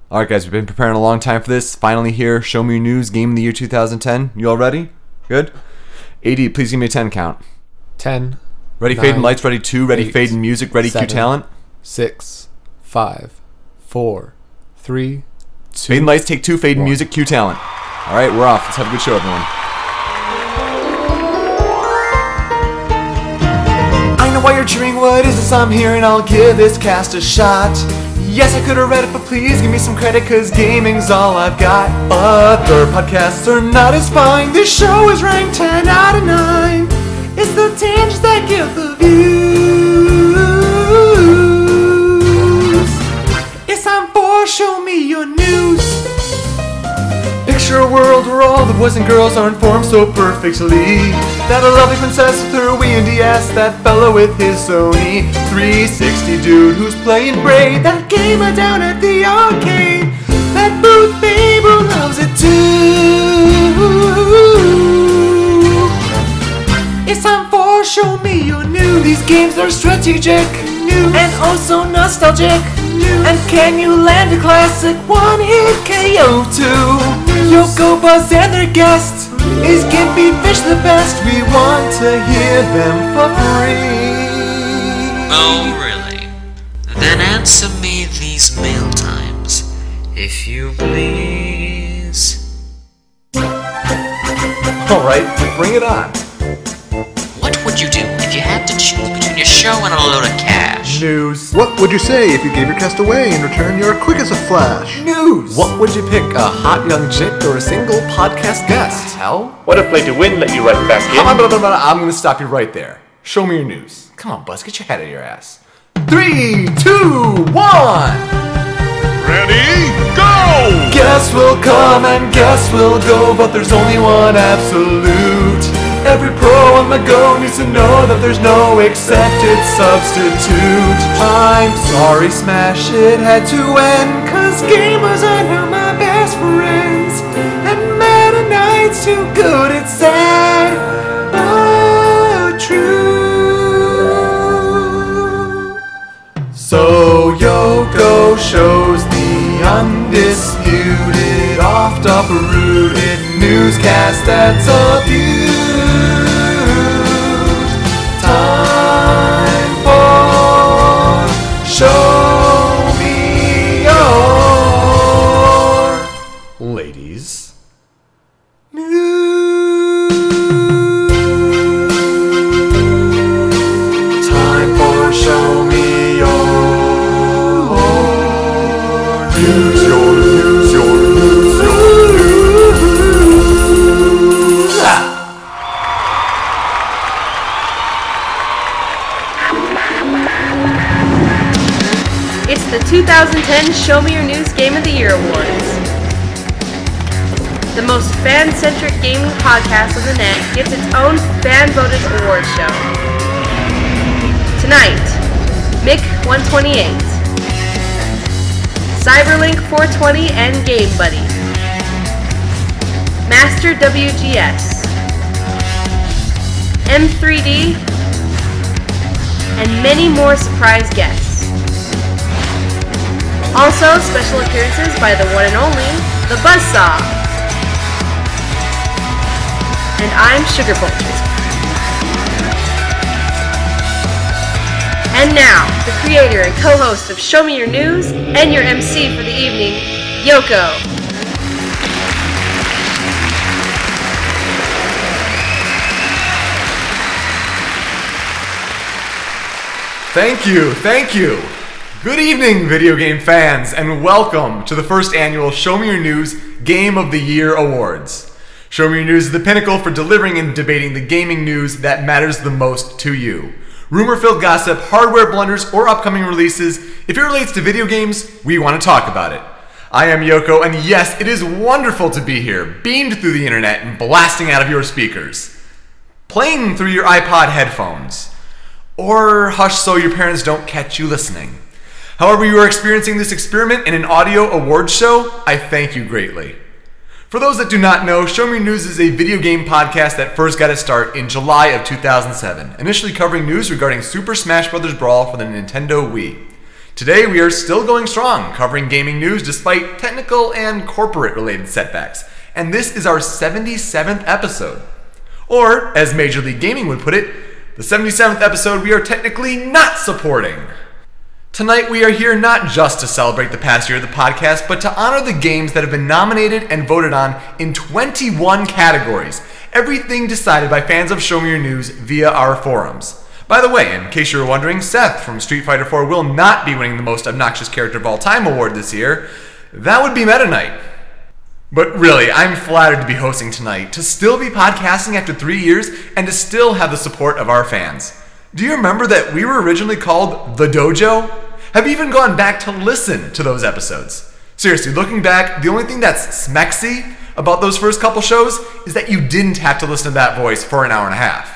Alright guys, we've been preparing a long time for this. Finally here, Show Me Your News, Game of the Year 2010. You all ready? Good? AD, please give me a 10 count. 10. Ready, 9, fade and lights, ready 2, ready, 8, fade and music, ready, 7, cue talent. 6, 5, 4, 3, 2. Fade and lights, take 2, fade and 1. music, cue talent. Alright, we're off. Let's have a good show, everyone. I know why you're cheering, what is this I'm hearing? I'll give this cast a shot. Yes, I could've read it, but please give me some credit, cause gaming's all I've got. Other podcasts are not as fine. This show is ranked 10 out of 9. It's the tangents that give the views. It's time for Show Me Your News. Picture a world where all the boys and girls are informed so perfectly that a lovely princess with her Wii and DS, that fella with his Sony 360 dude who's playing Braid, that gamer down at the arcade, that booth babe who loves it too. It's time for Show Me Your News. These games are strategic and also nostalgic. And can you land a classic one-hit KO too? Yoko, Buzz, and their guest. Is Gimpy Fish the best? We want to hear them for free. Oh, really? Then answer me these mail times, if you please. Alright, bring it on. What would you do if you had to choose between your show and a load of cash? News. What would you say if you gave your cast away in return you're quick as a flash? News. What would you pick, a hot young chick or a single podcast guest? Hell? What if Play to Win let you right back in? I'm gonna stop you right there. Show me your news. Come on, Buzz, get your head out of your ass. 3, 2, 1. Ready, go! Guests will come and guests will go, but there's only one absolute. Every pro on the go needs to know that there's no accepted substitute. I'm sorry, Smash, it had to end, cause gamers are now my best friends. And Meta Knight's too good, it's sad, but true. So Yoko shows the undisputed, oft-uprooted newscast that's abused. Time for Show Me Your Ladies News. Time for Show Me Your News. Your news, your news, your news. It's the 2010 Show Me Your News Game of the Year Awards. The most fan-centric gaming podcast on the net gets its own fan-voted award show. Tonight, Mick 128, Cyberlink 420 and Game Buddy, Master WGS, M3D, and many more surprise guests. Also, special appearances by the one and only, the Buzzsaw. And I'm Sugar Vultures. And now, the creator and co-host of Show Me Your News, and your MC for the evening, Yoko. Thank you, thank you. Good evening, video game fans, and welcome to the first annual Show Me Your News Game of the Year Awards. Show Me Your News is the pinnacle for delivering and debating the gaming news that matters the most to you. Rumor-filled gossip, hardware blunders, or upcoming releases, if it relates to video games, we want to talk about it. I am Yoko, and yes, it is wonderful to be here, beamed through the internet and blasting out of your speakers. Playing through your iPod headphones. Or hush so your parents don't catch you listening. However you are experiencing this experiment in an audio awards show, I thank you greatly. For those that do not know, Show Me Your News is a video game podcast that first got its start in July of 2007, initially covering news regarding Super Smash Bros. Brawl for the Nintendo Wii. Today we are still going strong, covering gaming news despite technical and corporate-related setbacks. And this is our 77th episode. Or, as Major League Gaming would put it, the 77th episode we are technically not supporting. Tonight we are here not just to celebrate the past year of the podcast, but to honor the games that have been nominated and voted on in 21 categories. Everything decided by fans of Show Me Your News via our forums. By the way, in case you were wondering, Seth from Street Fighter 4 will not be winning the Most Obnoxious Character of All Time award this year. That would be Meta Knight. But really, I'm flattered to be hosting tonight, to still be podcasting after 3 years, and to still have the support of our fans. Do you remember that we were originally called The Dojo? Have even gone back to listen to those episodes. Seriously, looking back, the only thing that's smexy about those first couple shows is that you didn't have to listen to that voice for an hour and a half.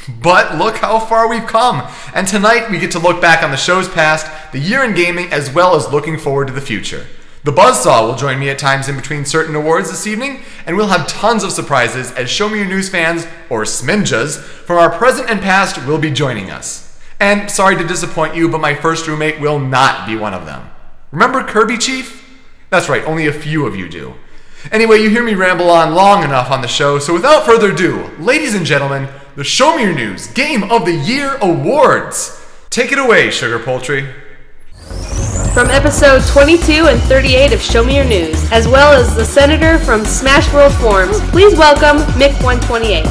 But look how far we've come, and tonight we get to look back on the shows past, the year in gaming, as well as looking forward to the future. The Buzzsaw will join me at times in between certain awards this evening, and we'll have tons of surprises as Show Me Your News fans, or SMYNJas, from our present and past will be joining us. And sorry to disappoint you, but my first roommate will not be one of them. Remember Kirby Chief? That's right, only a few of you do. Anyway, you hear me ramble on long enough on the show, so without further ado, ladies and gentlemen, the Show Me Your News Game of the Year Awards. Take it away, Sugar Poultry. From episode 22 and 38 of Show Me Your News, as well as the senator from Smash World Forums, please welcome Mick128.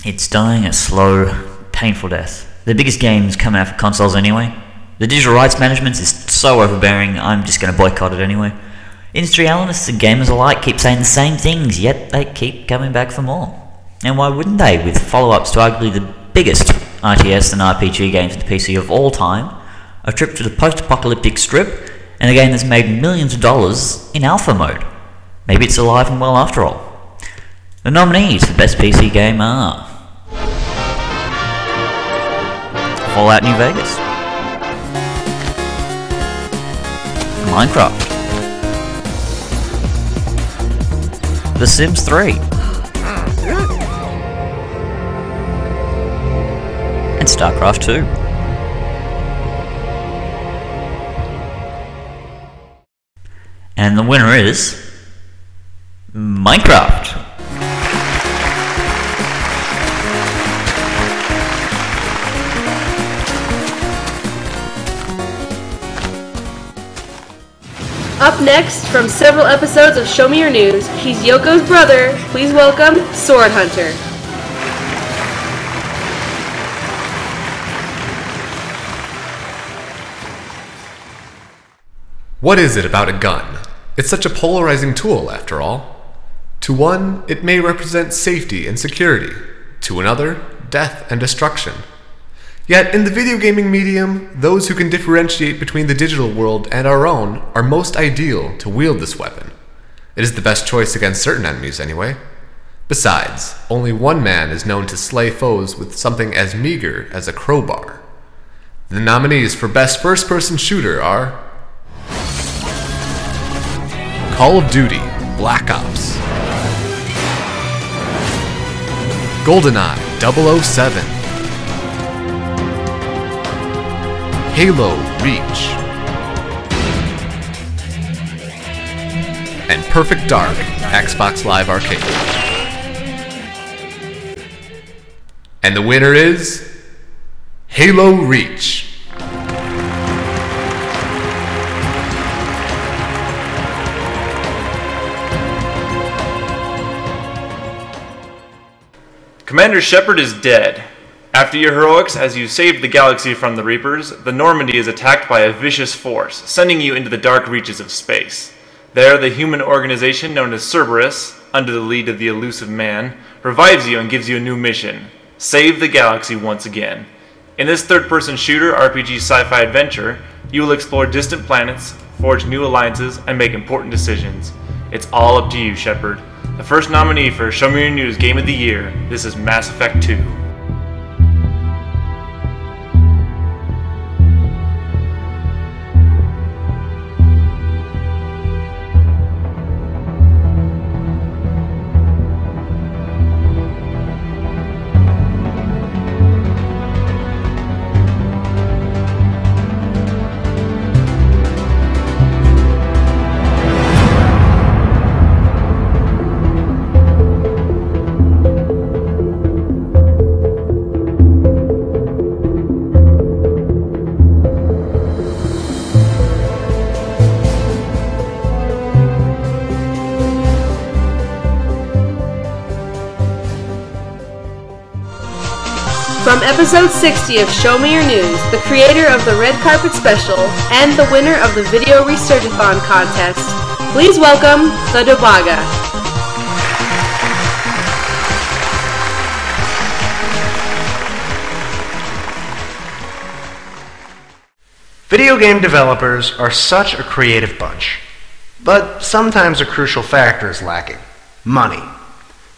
It's dying a slow, painful death. The biggest games come out for consoles anyway. The digital rights management is so overbearing, I'm just going to boycott it anyway. Industry analysts and gamers alike keep saying the same things, yet they keep coming back for more. And why wouldn't they, with follow-ups to arguably the biggest RTS and RPG games for the PC of all time, a trip to the post-apocalyptic strip, and a game that's made millions of dollars in alpha mode? Maybe it's alive and well after all. The nominees for Best PC Game are Fallout New Vegas, Minecraft, The Sims 3, and StarCraft 2. And the winner is Minecraft. Up next, from several episodes of Show Me Your News, he's Yoko's brother. Please welcome Sword Hunter. What is it about a gun? It's such a polarizing tool, after all. To one, it may represent safety and security. To another, death and destruction. Yet, in the video gaming medium, those who can differentiate between the digital world and our own are most ideal to wield this weapon. It is the best choice against certain enemies, anyway. Besides, only one man is known to slay foes with something as meager as a crowbar. The nominees for Best First-Person Shooter are Call of Duty Black Ops, GoldenEye 007, Halo Reach, and Perfect Dark Xbox Live Arcade. And the winner is Halo Reach. Commander Shepard is dead. After your heroics as you saved the galaxy from the Reapers, the Normandy is attacked by a vicious force, sending you into the dark reaches of space. There, the human organization known as Cerberus, under the lead of the elusive man, revives you and gives you a new mission: save the galaxy once again. In this third-person shooter RPG sci-fi adventure, you will explore distant planets, forge new alliances, and make important decisions. It's all up to you, Shepard. The first nominee for Show Me Your News Game of the Year, this is Mass Effect 2. From episode 60 of Show Me Your News, the creator of the Red Carpet Special, and the winner of the Video Researchathon contest, please welcome the Dobaga. Video game developers are such a creative bunch, but sometimes a crucial factor is lacking: money.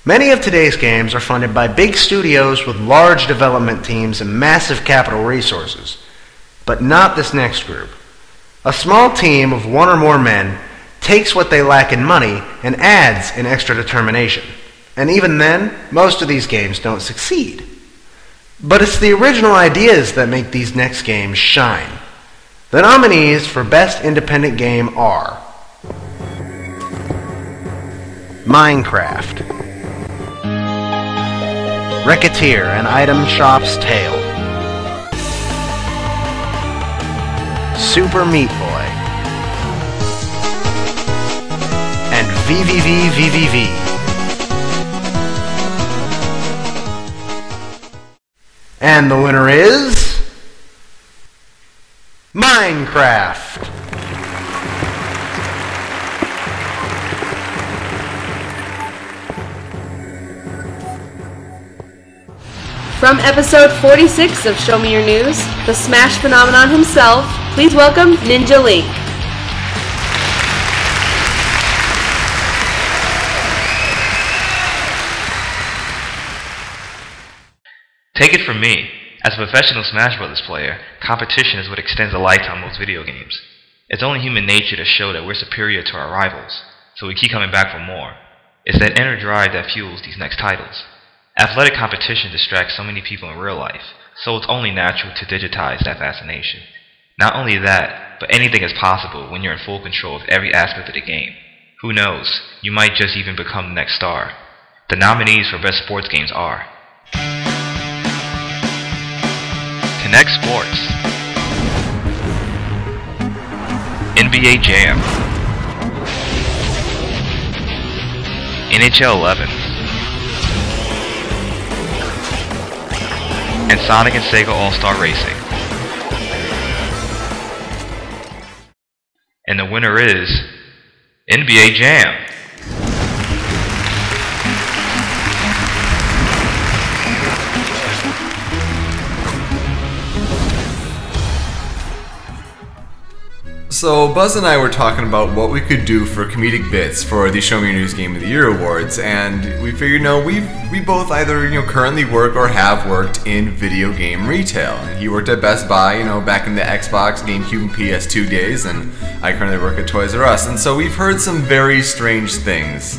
Many of today's games are funded by big studios with large development teams and massive capital resources, but not this next group. A small team of one or more men takes what they lack in money and adds in extra determination, and even then, most of these games don't succeed. But it's the original ideas that make these next games shine. The nominees for Best Independent Game are Minecraft, Racketeer and Item Shop's Tale, Super Meat Boy, and VVVVVV. And the winner is Minecraft. From episode 46 of Show Me Your News, the Smash phenomenon himself, please welcome Ninja Link. Take it from me, as a professional Smash Bros. Player, competition is what extends a lifetime of most video games. It's only human nature to show that we're superior to our rivals, so we keep coming back for more. It's that inner drive that fuels these next titles. Athletic competition distracts so many people in real life, so it's only natural to digitize that fascination. Not only that, but anything is possible when you're in full control of every aspect of the game. Who knows, you might just even become the next star. The nominees for Best Sports Games are Connect Sports, NBA Jam, NHL 11, and Sonic and Sega All-Star Racing. And the winner is NBA Jam. So Buzz and I were talking about what we could do for comedic bits for the Show Me Your News Game of the Year awards, and we figured, we both either currently work or have worked in video game retail. And he worked at Best Buy, back in the Xbox, GameCube, and PS2 days, and I currently work at Toys R Us. And so we've heard some very strange things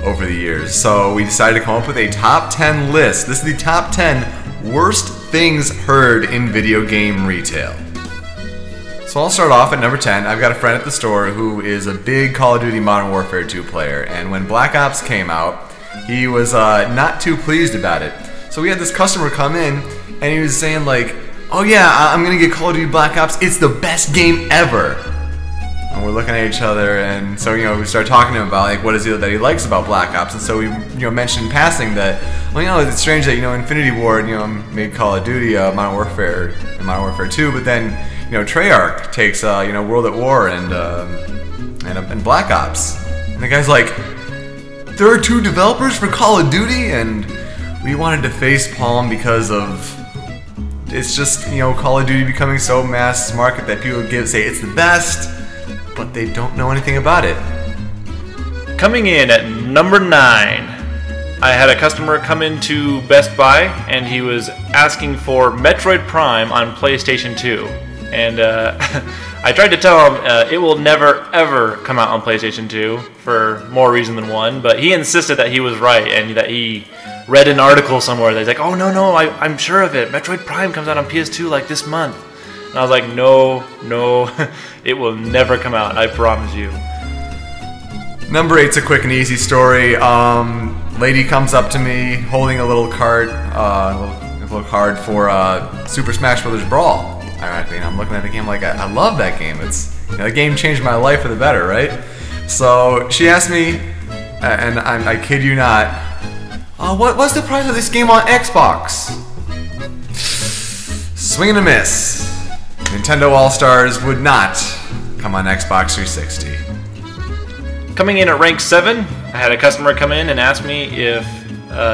over the years. So we decided to come up with a top 10 list. This is the top 10 worst things heard in video game retail. So I'll start off at number 10. I've got a friend at the store who is a big Call of Duty Modern Warfare 2 player, and when Black Ops came out, he was not too pleased about it. So we had this customer come in, and he was saying oh yeah, I'm gonna get Call of Duty Black Ops, it's the best game ever. And we're looking at each other, and so we started talking to him about what is it that he likes about Black Ops, and so we mentioned in passing that it's strange that Infinity Ward made Call of Duty Modern Warfare and Modern Warfare 2, but then Treyarch takes World at War and Black Ops, and the guy's like, there are two developers for Call of Duty, and we wanted to facepalm because of it's just Call of Duty becoming so mass market that people say it's the best, but they don't know anything about it. Coming in at number 9, I had a customer come into Best Buy, and he was asking for Metroid Prime on PlayStation 2. And I tried to tell him it will never ever come out on PlayStation 2 for more reason than one, but he insisted that he was right and that he read an article somewhere that he's like, oh no, I'm sure of it. Metroid Prime comes out on PS2 this month. And I was like, no, it will never come out, I promise you. Number 8's a quick and easy story. Lady comes up to me holding a little card, for Super Smash Bros. Brawl. Ironically, and I'm looking at the game I love that game. It's the game changed my life for the better, right? So she asked me, and I kid you not, what's the price of this game on Xbox? swing and a miss. Nintendo All-Stars would not come on Xbox 360. Coming in at rank 7, I had a customer come in and ask me if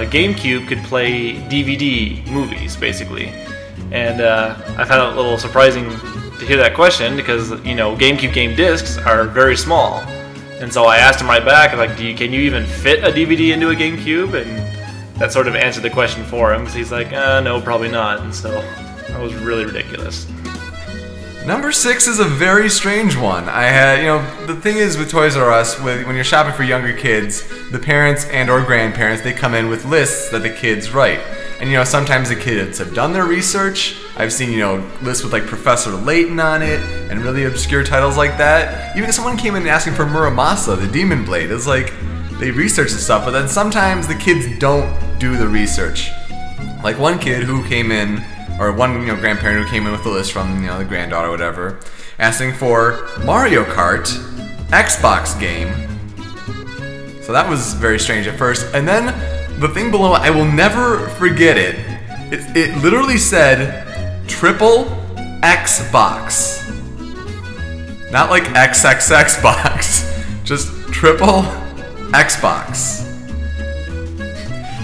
GameCube could play DVD movies, basically. And I found it a little surprising to hear that question because, you know, GameCube game discs are very small. And so I asked him right back, like, can you even fit a DVD into a GameCube? And that sort of answered the question for him, because he's like, no, probably not. And so that was really ridiculous. Number 6 is a very strange one. I had, you know, the thing is with Toys R Us, when you're shopping for younger kids, the parents and or grandparents, they come in with lists that the kids write. And, you know, sometimes the kids have done their research. I've seen, you know, lists with, like, Professor Layton on it and really obscure titles like that. Even if someone came in asking for Muramasa, the Demon Blade, it's like they research the stuff, but then sometimes the kids don't do the research. Like one kid who came in, or one, you know, grandparent who came in with a list from, you know, the granddaughter or whatever, asking for Mario Kart Xbox game. So that was very strange at first. And then the thing below, I will never forget it. It literally said triple Xbox. Not like XXXbox, just triple Xbox.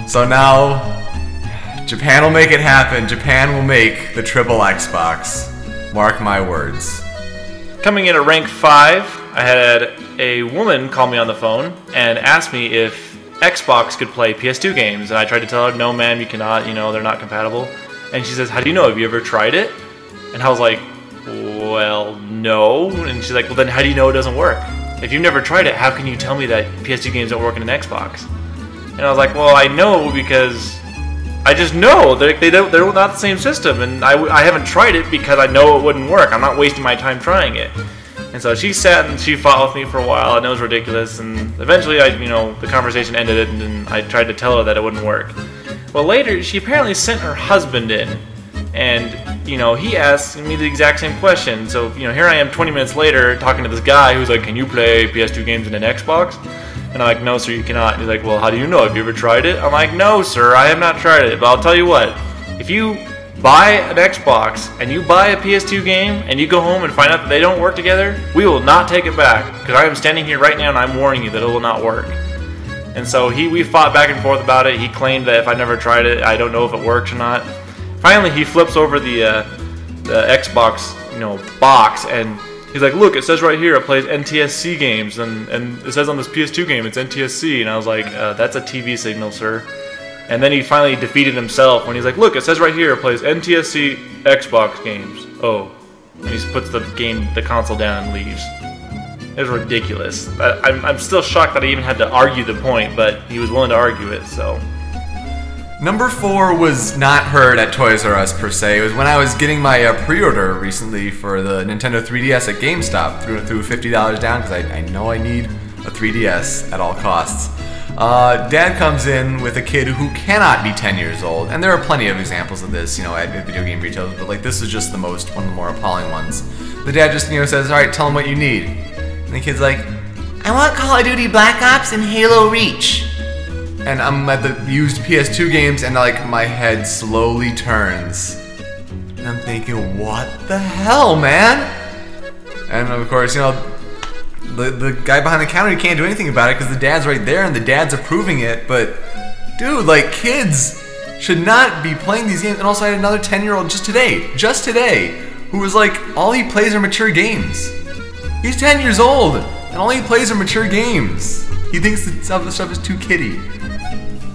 So now Japan will make it happen. Japan will make the triple Xbox. Mark my words. Coming in at rank 5, I had a woman call me on the phone and ask me if Xbox could play PS2 games. And I tried to tell her, no ma'am, you cannot, you know, they're not compatible. And she says, how do you know? Have you ever tried it? And I was like, well, no. And she's like, well, then how do you know it doesn't work? If you've never tried it, how can you tell me that PS2 games don't work in an Xbox? And I was like, well, I know because I just know they're not the same system, and I haven't tried it because I know it wouldn't work. I'm not wasting my time trying it. And so she sat and she fought with me for a while, and it was ridiculous. And eventually, the conversation ended, and I tried to tell her that it wouldn't work. Well, later she apparently sent her husband in, and he asked me the exact same question. So here I am 20 minutes later talking to this guy who's like, "Can you play PS2 games in an Xbox?" And I'm like, "No, sir, you cannot." And he's like, "Well, how do you know? Have you ever tried it?" I'm like, "No, sir, I have not tried it. But I'll tell you what, if you buy an Xbox and you buy a PS2 game and you go home and find out that they don't work together, we will not take it back. Because I am standing here right now and I'm warning you that it will not work." And so we fought back and forth about it. He claimed that if I never tried it, I don't know if it works or not. Finally, he flips over the Xbox box and he's like, "Look, it says right here it plays NTSC games, and it says on this PS2 game it's NTSC." And I was like, "That's a TV signal, sir." And then he finally defeated himself when he's like, "Look, it says right here it plays NTSC Xbox games." Oh, and he just puts the console down and leaves. It was ridiculous. I'm still shocked that I even had to argue the point, but he was willing to argue it. So. Number 4 was not heard at Toys R Us per se. It was when I was getting my pre-order recently for the Nintendo 3DS at GameStop. Threw $50 down because I know I need a 3DS at all costs. Dad comes in with a kid who cannot be 10 years old, and there are plenty of examples of this, at video game retailers, but like this is just one of the more appalling ones. The dad just says, "All right, tell him what you need," and the kid's like, "I want Call of Duty Black Ops and Halo Reach." And I'm at the used PS2 games, and like my head slowly turns, and I'm thinking, what the hell, man? And of course, the guy behind the counter, he can't do anything about it because the dad's right there and the dad's approving it. But dude, like, kids should not be playing these games. And also I had another 10-year-old just today, who was like, all he plays are mature games. He's 10 years old and all he plays are mature games. He thinks that some of the stuff is too kiddie.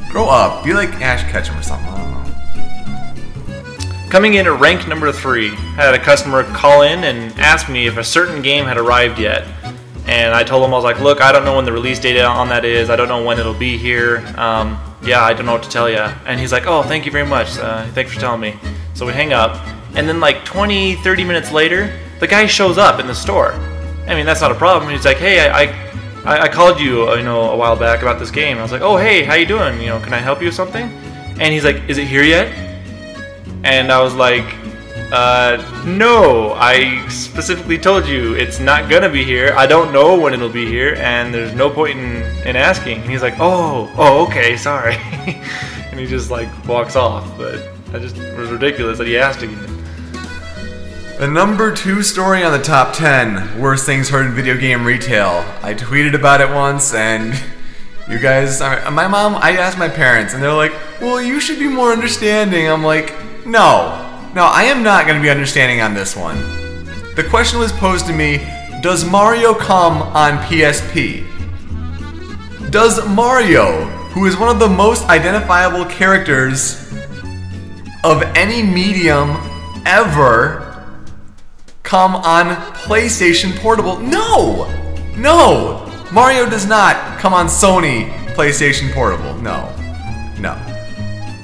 Grow up. Be like Ash Ketchum or something. I don't know. Coming in at rank number 3, I had a customer call in and ask me if a certain game had arrived yet. And I told him, I was like, "Look, I don't know when the release date on that is. I don't know when it'll be here. Yeah, I don't know what to tell you." And he's like, "Oh, thank you very much. Thanks for telling me." So we hang up. And then like 20, 30 minutes later, the guy shows up in the store. I mean, that's not a problem. He's like, "Hey, I called you, a while back about this game." I was like, "Oh, hey, how you doing? Can I help you with something?" And he's like, "Is it here yet?" And I was like, "No, I specifically told you it's not gonna be here. I don't know when it'll be here, and there's no point in asking." And he's like, oh, okay, sorry." And he just like walks off. But it was ridiculous that he asked again. The number 2 story on the top 10 worst things heard in video game retail. I tweeted about it once, and you guys, my mom, I asked my parents, and they're like, well, you should be more understanding. I'm like, no, I am not going to be understanding on this one. The question was posed to me, does Mario come on PSP? Does Mario, who is one of the most identifiable characters of any medium ever, come on PlayStation Portable? No! Mario does not come on Sony PlayStation Portable. No.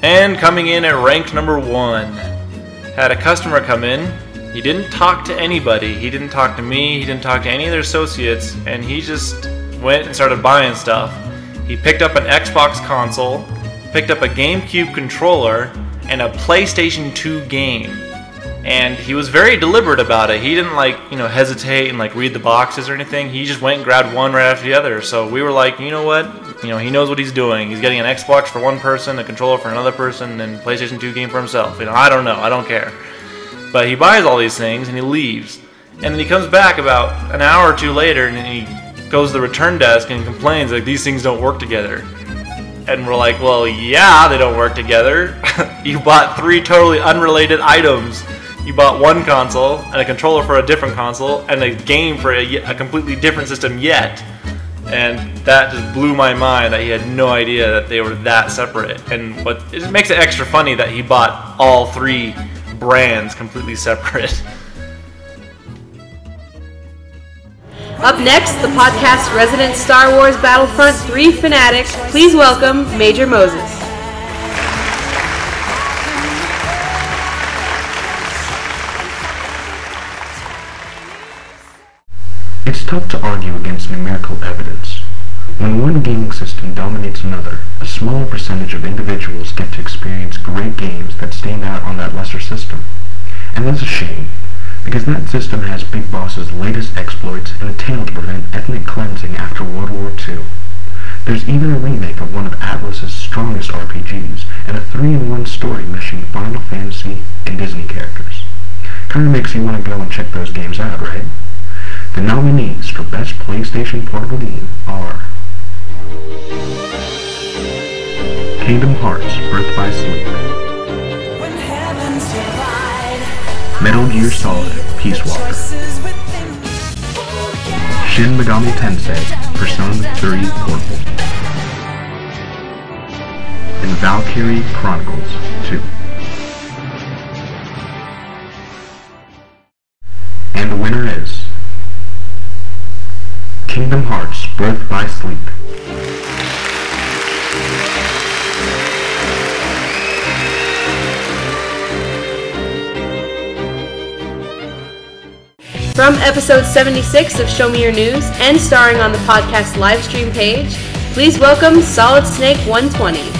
And coming in at ranked number 1, had a customer come in. He didn't talk to anybody. He didn't talk to me. He didn't talk to any of their associates. And he just went and started buying stuff. He picked up an Xbox console, picked up a GameCube controller, and a PlayStation 2 game. And he was very deliberate about it. He didn't hesitate and read the boxes or anything. He just went and grabbed one right after the other. So we were like, you know what? He knows what he's doing. He's getting an Xbox for one person, a controller for another person, and PlayStation 2 game for himself. I don't know. I don't care. But he buys all these things and he leaves. And then he comes back about an hour or two later and he goes to the return desk and complains these things don't work together. And we're like, well, yeah, they don't work together. You bought 3 totally unrelated items. You bought one console and a controller for a different console and a game for a completely different system yet. And that just blew my mind that he had no idea that they were that separate. And it makes it extra funny that he bought all 3 brands completely separate. Up next, the podcast's resident Star Wars Battlefront 3 fanatic. Please welcome Major Moses. It's tough to argue against numerical evidence. When one gaming system dominates another, a smaller percentage of individuals get to experience great games that stand out on that lesser system. And that's a shame, because that system has Big Boss's latest exploits and a tale to prevent ethnic cleansing after World War II. There's even a remake of one of Atlas's strongest RPGs, and a 3-in-1 story meshing Final Fantasy and Disney characters. Kinda makes you want to go and check those games out, right? The nominees for Best PlayStation Portable Game are Kingdom Hearts Birth by Sleep, Metal Gear Solid Peace Walker, Shin Megami Tensei Persona 3 Portable, and Valkyrie Chronicles 2. And the winner is Kingdom Hearts Birth by Sleep. From episode 76 of Show Me Your News and starring on the podcast live stream page, please welcome Solid Snake 120.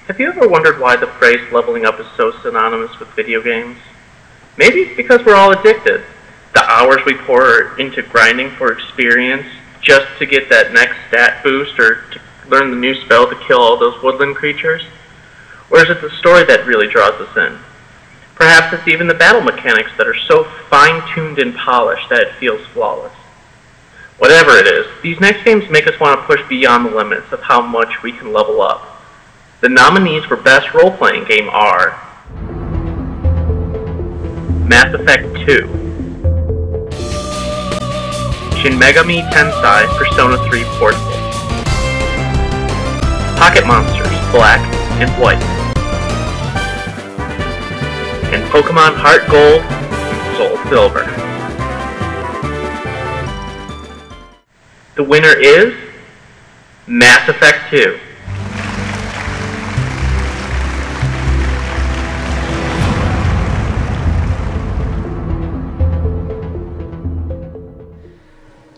Have you ever wondered why the phrase leveling up is so synonymous with video games? Maybe it's because we're all addicted. The hours we pour into grinding for experience just to get that next stat boost or to learn the new spell to kill all those woodland creatures? Or is it the story that really draws us in? Perhaps it's even the battle mechanics that are so fine-tuned and polished that it feels flawless. Whatever it is, these next games make us want to push beyond the limits of how much we can level up. The nominees for Best Role-Playing Game are Mass Effect 2, Shin Megami Tensei Persona 3 Portable, Pocket Monsters Black and White, and Pokemon Heart Gold and Soul Silver. The winner is Mass Effect 2.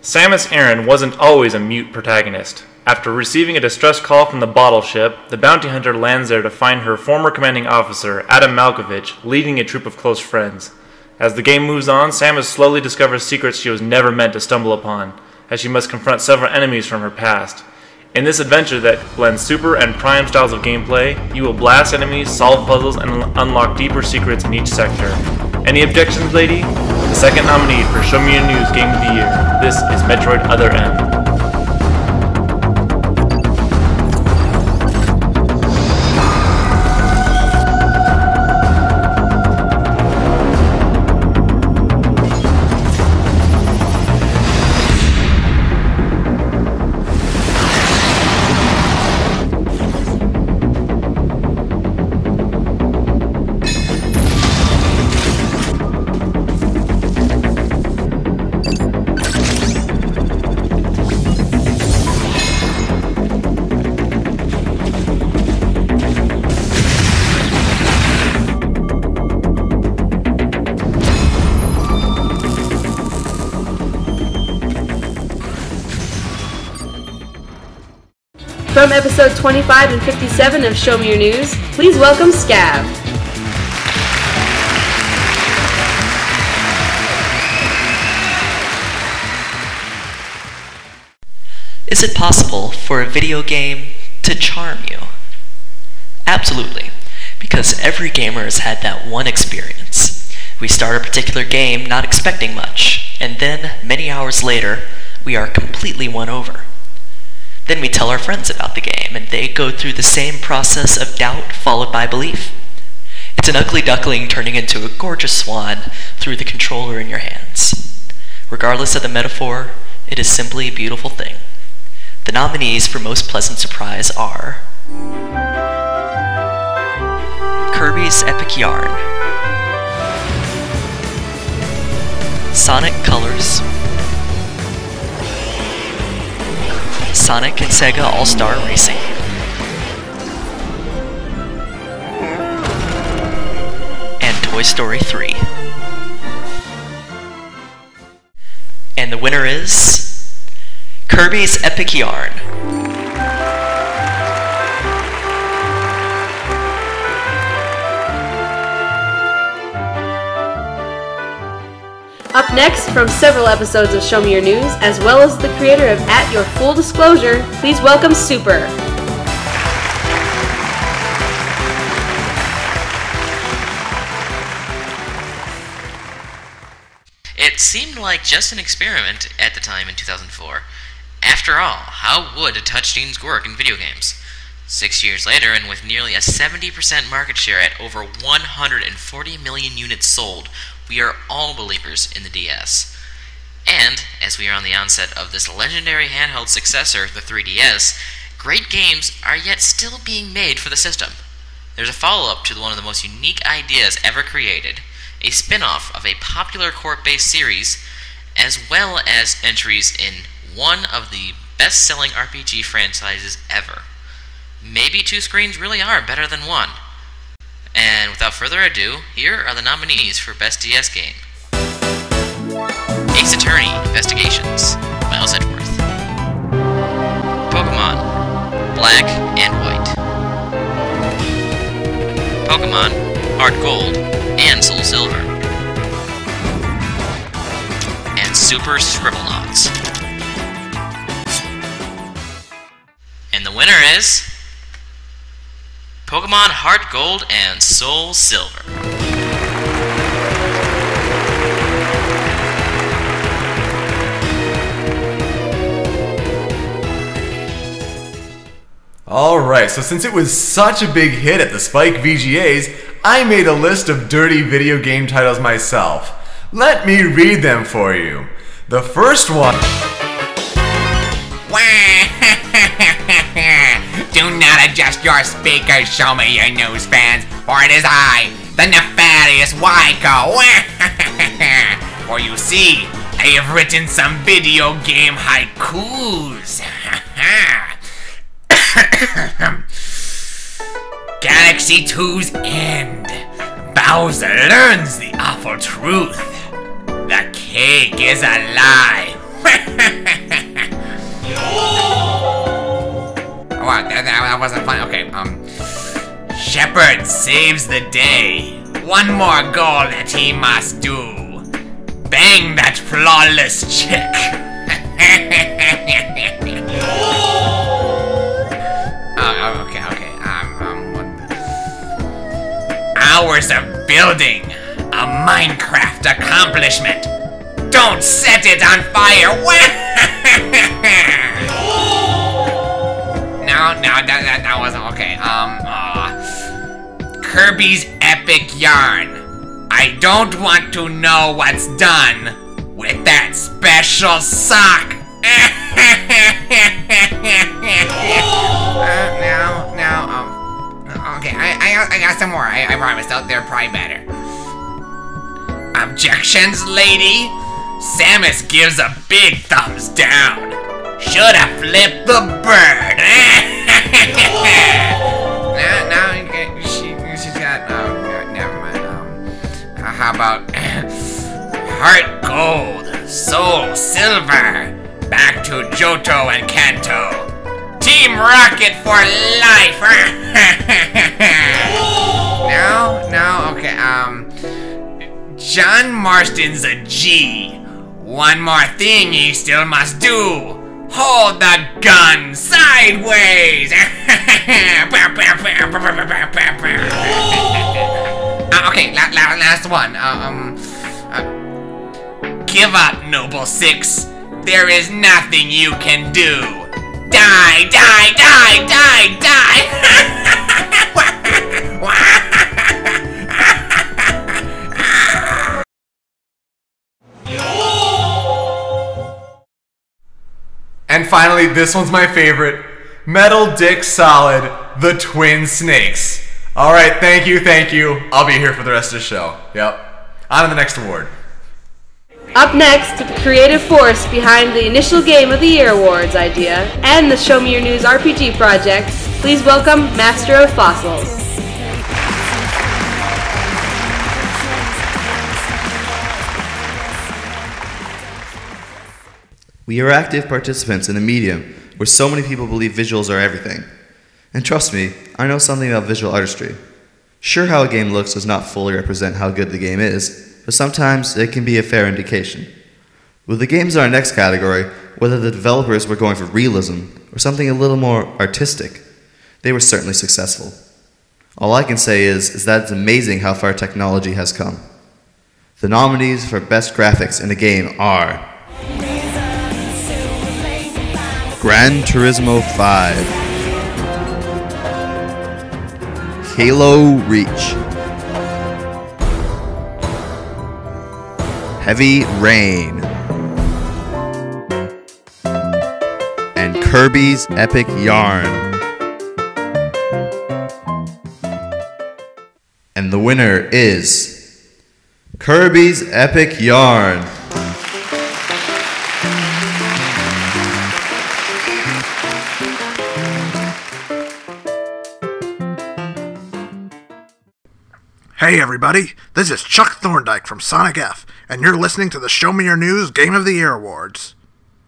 Samus Aran wasn't always a mute protagonist. After receiving a distress call from the bottle ship, the bounty hunter lands there to find her former commanding officer, Adam Malkovich, leading a troop of close friends. As the game moves on, Samus slowly discovers secrets she was never meant to stumble upon, as she must confront several enemies from her past. In this adventure that blends Super and Prime styles of gameplay, you will blast enemies, solve puzzles, and unlock deeper secrets in each sector. Any objections, lady? The second nominee for Show Me Your News Game of the Year. This is Metroid Other M. From episode 25 and 57 of Show Me Your News, please welcome Scav. Is it possible for a video game to charm you? Absolutely, because every gamer has had that one experience. We start a particular game not expecting much, and then, many hours later, we are completely won over. Then we tell our friends about the game, and they go through the same process of doubt followed by belief. It's an ugly duckling turning into a gorgeous swan through the controller in your hands. Regardless of the metaphor, it is simply a beautiful thing. The nominees for Most Pleasant Surprise are Kirby's Epic Yarn, Sonic Colors, Sonic and Sega All-Star Racing, and Toy Story 3. And the winner is Kirby's Epic Yarn. Up next, from several episodes of Show Me Your News, as well as the creator of At Your Full Disclosure, please welcome Super. It seemed like just an experiment at the time in 2004. After all, how would touchscreens work in video games? 6 years later, and with nearly a 70% market share at over 140 million units sold, we are all believers in the DS. And, as we are on the onset of this legendary handheld successor, the 3DS, great games are yet still being made for the system. There's a follow-up to one of the most unique ideas ever created, a spin-off of a popular court-based series, as well as entries in one of the best-selling RPG franchises ever. Maybe two screens really are better than one. And without further ado, here are the nominees for Best DS Game. Ace Attorney Investigations, Miles Edgeworth. Pokemon, Black and White. Pokemon, Heart Gold and Soul Silver. And Super Scribblenauts. And the winner is Pokemon Heart Gold and Soul Silver. Alright, so since it was such a big hit at the Spike VGAs, I made a list of dirty video game titles myself. Let me read them for you. The first one... Do not adjust your speakers, Show Me Your News fans, for it is I, the nefarious Waiko. For you see, I have written some video game haikus. Galaxy 2's end. Bowser learns the awful truth. The cake is a lie. Wow, that wasn't fun. Okay, Shepard saves the day. One more goal that he must do. Bang that flawless chick. hours of building. A Minecraft accomplishment. Don't set it on fire. No, that wasn't okay. Kirby's epic yarn. I don't want to know what's done with that special sock. Okay, I got some more. I promise. They're probably better. Objections, lady? Samus gives a big thumbs down. Shoulda flipped the bird. She's got. Never mind. How about heart gold, soul silver? Back to Johto and Kanto. Team Rocket for life! No, okay, John Marston's a G. One more thing he still must do. Hold the gun sideways! Okay, last one. Give up, Noble Six. There is nothing you can do. Die, die, die, die, die! And finally, this one's my favorite. Metal Dick Solid, the Twin Snakes. Alright, thank you. I'll be here for the rest of the show. Yep. On to the next award. Up next, the creative force behind the initial Game of the Year Awards idea and the Show Me Your News RPG project, please welcome Master of Fossils. We are active participants in a medium where so many people believe visuals are everything. And trust me, I know something about visual artistry. Sure, how a game looks does not fully represent how good the game is, but sometimes it can be a fair indication. With the games in our next category, whether the developers were going for realism or something a little more artistic, they were certainly successful. All I can say is that it's amazing how far technology has come. The nominees for Best Graphics in a Game are Gran Turismo 5, Halo Reach, Heavy Rain, and Kirby's Epic Yarn. And the winner is Kirby's Epic Yarn. Hey everybody, this is Chuck Thorndike from Sonic F, and you're listening to the Show Me Your News Game of the Year Awards.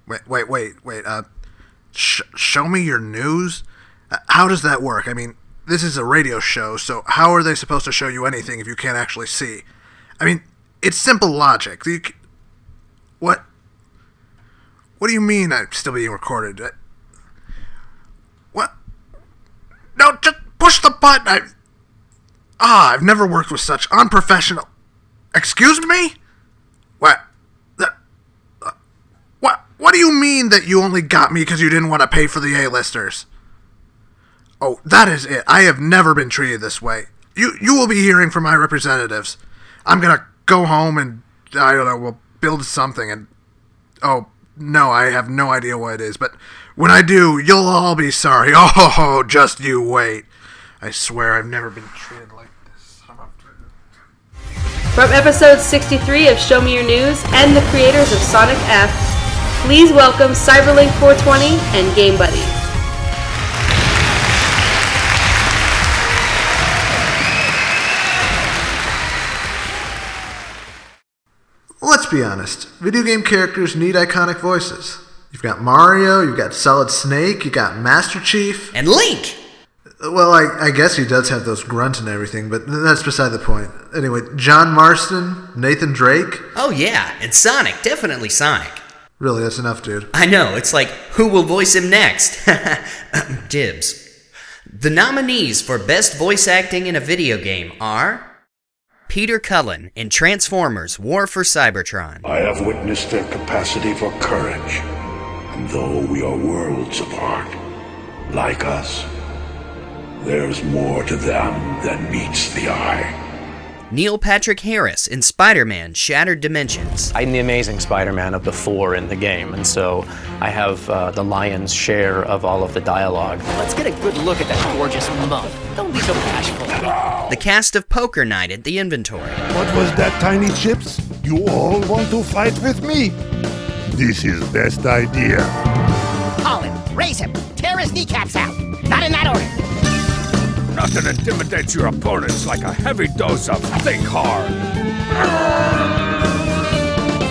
Wait, Show Me Your News? How does that work? I mean, this is a radio show, so how are they supposed to show you anything if you can't actually see? I mean, it's simple logic. What do you mean I'm still being recorded? What? No, just push the button! I've never worked with such unprofessional... Excuse me? What? What do you mean that you only got me because you didn't want to pay for the A-listers? Oh, that is it. I have never been treated this way. You will be hearing from my representatives. I'm gonna go home and, I don't know, we'll build something and... Oh, no, I have no idea what it is, but when I do, you'll all be sorry. Oh, just you wait. I swear I've never been treated like this. From episode 63 of Show Me Your News and the creators of Sonic F, please welcome Cyberlink 420 and Game Buddy. Let's be honest, video game characters need iconic voices. You've got Mario, you've got Solid Snake, you got Master Chief. And Link! Well, I guess he does have those grunts and everything, but that's beside the point. Anyway, John Marston, Nathan Drake. Oh yeah, and Sonic, definitely Sonic. Really, that's enough, dude. I know, it's like, who will voice him next? Dibs. The nominees for Best Voice Acting in a Video Game are Peter Cullen in Transformers War for Cybertron. I have witnessed their capacity for courage, and though we are worlds apart, like us, there's more to them than meets the eye. Neil Patrick Harris in Spider-Man Shattered Dimensions. I'm the Amazing Spider-Man of the 4 in the game, and so I have the lion's share of all of the dialogue. Let's get a good look at that gorgeous mug. Don't be so bashful. The cast of Poker Night at the Inventory. What was that, Tiny Chips? You all want to fight with me? This is best idea. Haul him, raise him, tear his kneecaps out. Not in that order. Nothing intimidates your opponents like a heavy dose of Think Hard.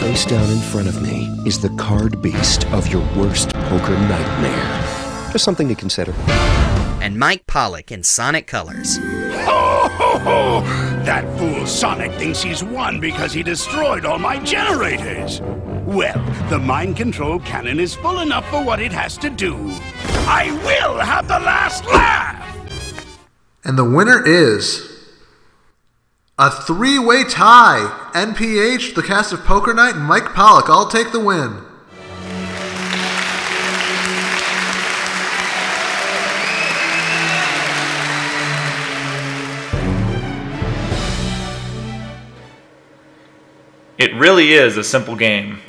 Face down in front of me is the card beast of your worst poker nightmare. Just something to consider. And Mike Pollock in Sonic Colors. Ho, ho, ho! That fool Sonic thinks he's won because he destroyed all my generators. Well, the mind control cannon is full enough for what it has to do. I will have the last laugh! And the winner is a three-way tie. NPH, the cast of Poker Night, and Mike Pollock all take the win. It really is a simple game.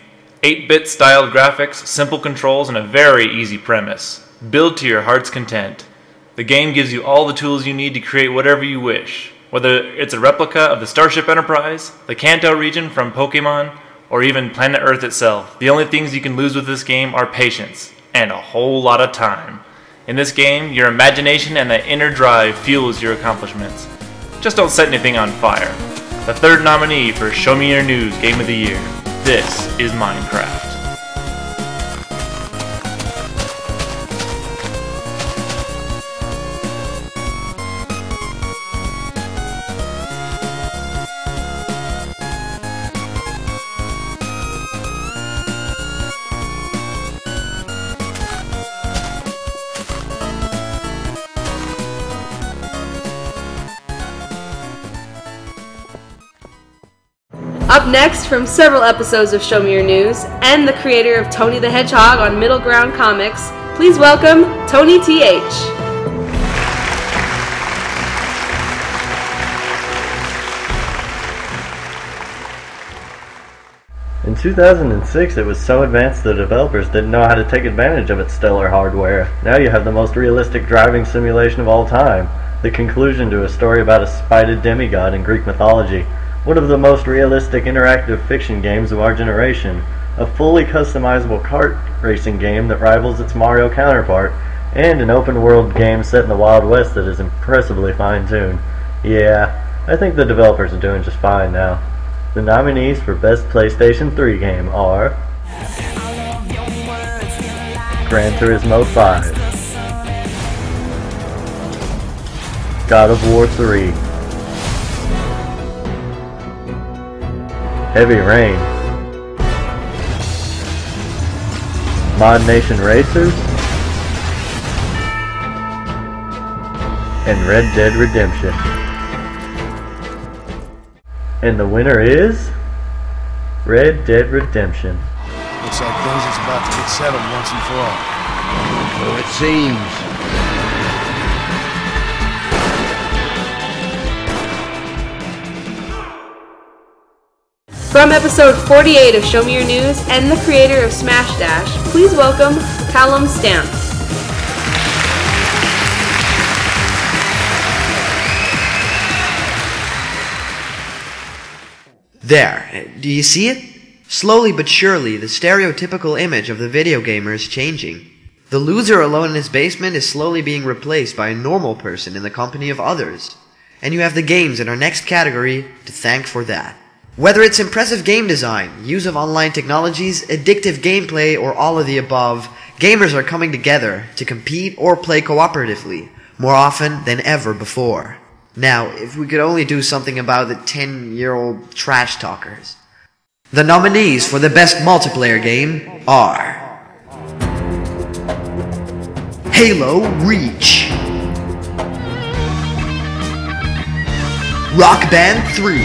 8-bit styled graphics, simple controls, and a very easy premise. Build to your heart's content. The game gives you all the tools you need to create whatever you wish, whether it's a replica of the Starship Enterprise, the Kanto region from Pokemon, or even planet Earth itself. The only things you can lose with this game are patience, and a whole lot of time. In this game, your imagination and that inner drive fuels your accomplishments. Just don't set anything on fire. The third nominee for Show Me Your News Game of the Year. This is Minecraft. Up next, from several episodes of Show Me Your News, and the creator of Tony the Hedgehog on Middle Ground Comics, please welcome Tony T.H. In 2006, it was so advanced the developers didn't know how to take advantage of its stellar hardware. Now you have the most realistic driving simulation of all time, the conclusion to a story about a spited demigod in Greek mythology, one of the most realistic interactive fiction games of our generation, a fully customizable kart racing game that rivals its Mario counterpart, and an open-world game set in the Wild West that is impressively fine-tuned. Yeah, I think the developers are doing just fine now. The nominees for Best PlayStation 3 Game are Gran Turismo 5, God of War 3, Heavy Rain, Mod Nation Racers, and Red Dead Redemption. And the winner is Red Dead Redemption. Looks like things is about to get settled once and for all. So it seems. From episode 48 of Show Me Your News and the creator of Smash Dash, please welcome Callum Stamp. There, do you see it? Slowly but surely, the stereotypical image of the video gamer is changing. The loser alone in his basement is slowly being replaced by a normal person in the company of others. And you have the games in our next category to thank for that. Whether it's impressive game design, use of online technologies, addictive gameplay, or all of the above, gamers are coming together to compete or play cooperatively, more often than ever before. Now, if we could only do something about the 10-year-old trash talkers. The nominees for the best multiplayer game are Halo Reach, Rock Band 3,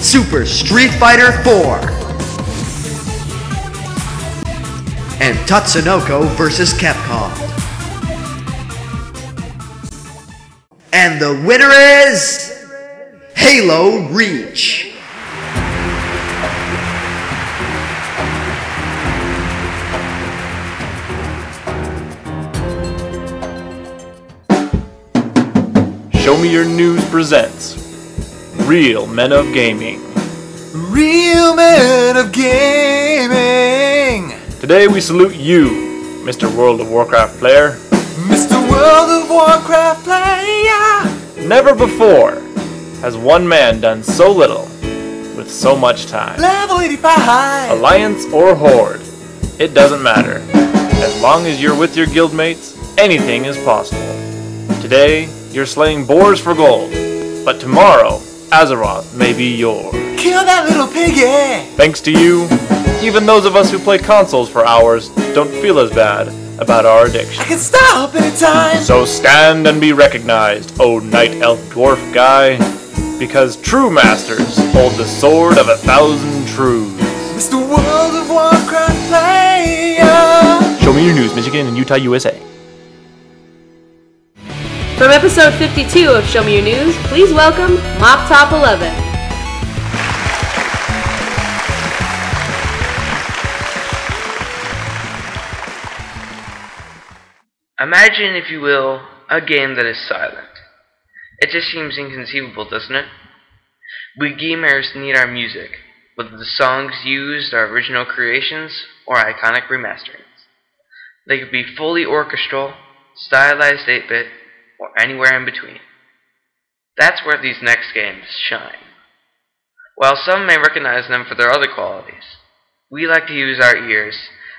Super Street Fighter 4. And Tatsunoko vs. Capcom. And the winner is Halo Reach. Show Me Your News presents Real Men of Gaming. Real Men of Gaming! Today we salute you, Mr. World of Warcraft player. Mr. World of Warcraft player! Never before has one man done so little with so much time. Level 85! Alliance or Horde, it doesn't matter. As long as you're with your guildmates, anything is possible. Today, you're slaying boars for gold, but tomorrow, Azeroth may be yours. Kill that little piggy! Thanks to you, even those of us who play consoles for hours don't feel as bad about our addiction. I can stop anytime! So stand and be recognized, oh night elf dwarf guy, because true masters hold the sword of 1,000 truths. Mr. World of Warcraft player! Show Me Your News, Michigan and Utah, USA. From episode 52 of Show Me Your News, please welcome Mop Top 11. Imagine, if you will, a game that is silent. It just seems inconceivable, doesn't it? We gamers need our music, whether the songs used are original creations or iconic remasterings. They could be fully orchestral, stylized 8-bit, or anywhere in between. That's where these next games shine. While some may recognize them for their other qualities, we like to use our ears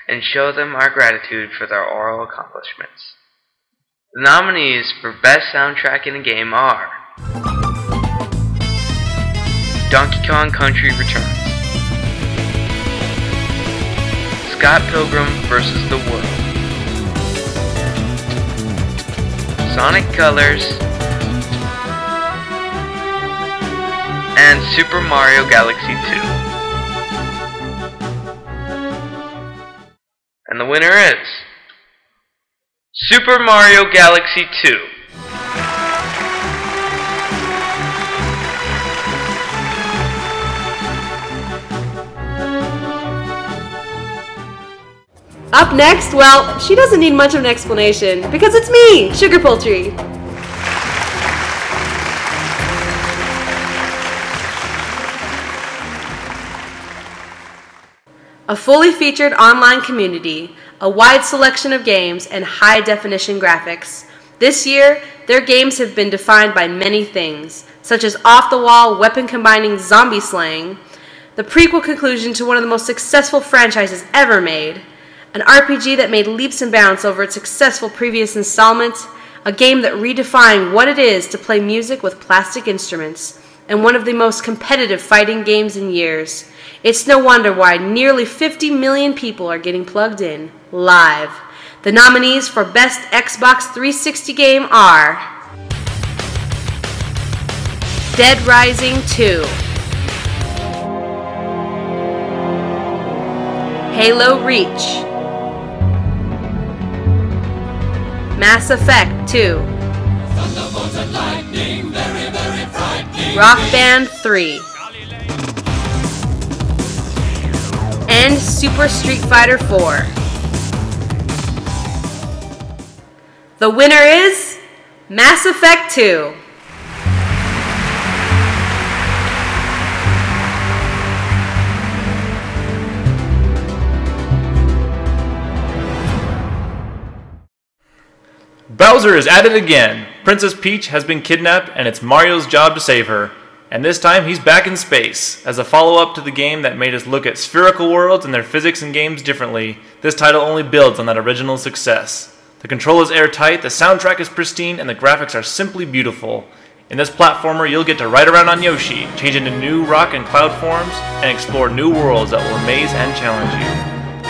and show them our gratitude for their oral accomplishments. The nominees for Best Soundtrack in a Game are Donkey Kong Country Returns, Scott Pilgrim vs. the World, Sonic Colors, and Super Mario Galaxy 2. And the winner is Super Mario Galaxy 2. Up next, well, she doesn't need much of an explanation, because it's me, Sugar Poultry. A fully featured online community, a wide selection of games, and high-definition graphics. This year, their games have been defined by many things, such as off-the-wall, weapon-combining zombie slaying, the prequel conclusion to one of the most successful franchises ever made, an RPG that made leaps and bounds over its successful previous installment, a game that redefined what it is to play music with plastic instruments, and one of the most competitive fighting games in years. It's no wonder why nearly 50 million people are getting plugged in, live. The nominees for Best Xbox 360 Game are Dead Rising 2, Halo Reach, Mass Effect 2, Rock Band 3, and Super Street Fighter 4. The winner is Mass Effect 2. Bowser is at it again. Princess Peach has been kidnapped and it's Mario's job to save her. And this time he's back in space. As a follow-up to the game that made us look at spherical worlds and their physics and games differently, this title only builds on that original success. The control is airtight, the soundtrack is pristine, and the graphics are simply beautiful. In this platformer, you'll get to ride around on Yoshi, change into new rock and cloud forms, and explore new worlds that will amaze and challenge you.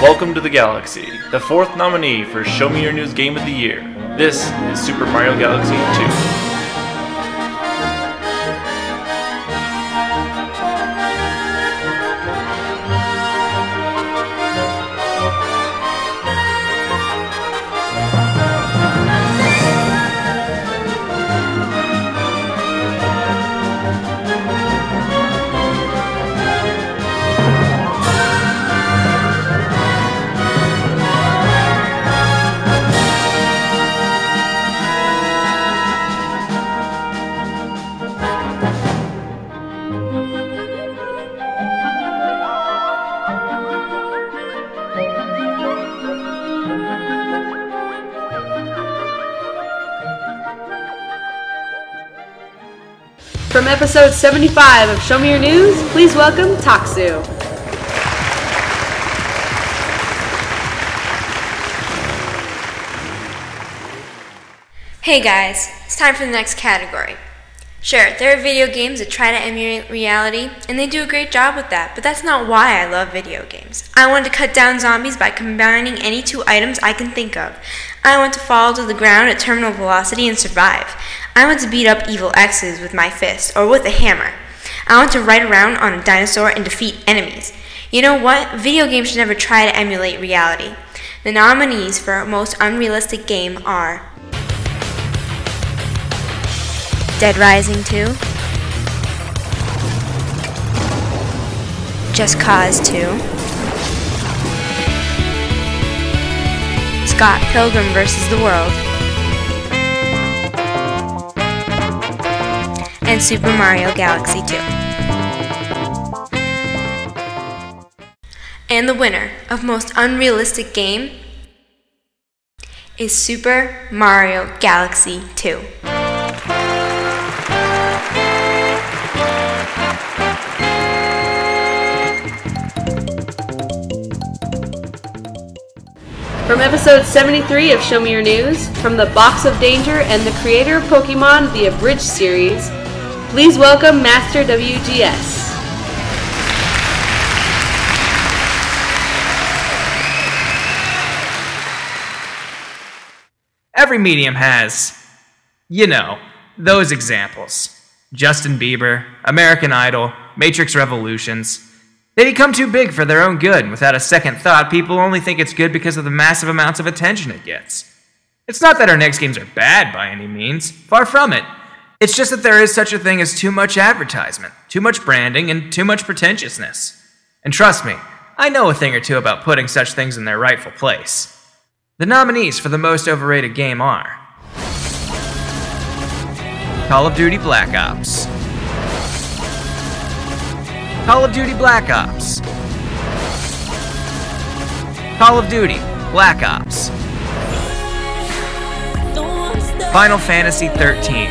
Welcome to the Galaxy, the fourth nominee for Show Me Your News Game of the Year. This is Super Mario Galaxy 2. From episode 75 of Show Me Your News, please welcome Taksu. Hey guys, it's time for the next category. Sure, there are video games that try to emulate reality, and they do a great job with that, but that's not why I love video games. I want to cut down zombies by combining any two items I can think of. I want to fall to the ground at terminal velocity and survive. I want to beat up evil exes with my fist, or with a hammer. I want to ride around on a dinosaur and defeat enemies. You know what? Video games should never try to emulate reality. The nominees for most unrealistic game are Dead Rising 2, Just Cause 2, Scott Pilgrim vs. the World, and Super Mario Galaxy 2. And the winner of most unrealistic game is Super Mario Galaxy 2. From episode 73 of Show Me Your News, from the Box of Danger and the creator of Pokemon The Abridged series, please welcome Master WGS. Every medium has, you know, those examples. Justin Bieber, American Idol, Matrix Revolutions. They become too big for their own good, and without a second thought, people only think it's good because of the massive amounts of attention it gets. It's not that our next games are bad by any means, far from it. It's just that there is such a thing as too much advertisement, too much branding, and too much pretentiousness. And trust me, I know a thing or two about putting such things in their rightful place. The nominees for the most overrated game are Call of Duty Black Ops, Call of Duty Black Ops, Call of Duty Black Ops, Final Fantasy 13,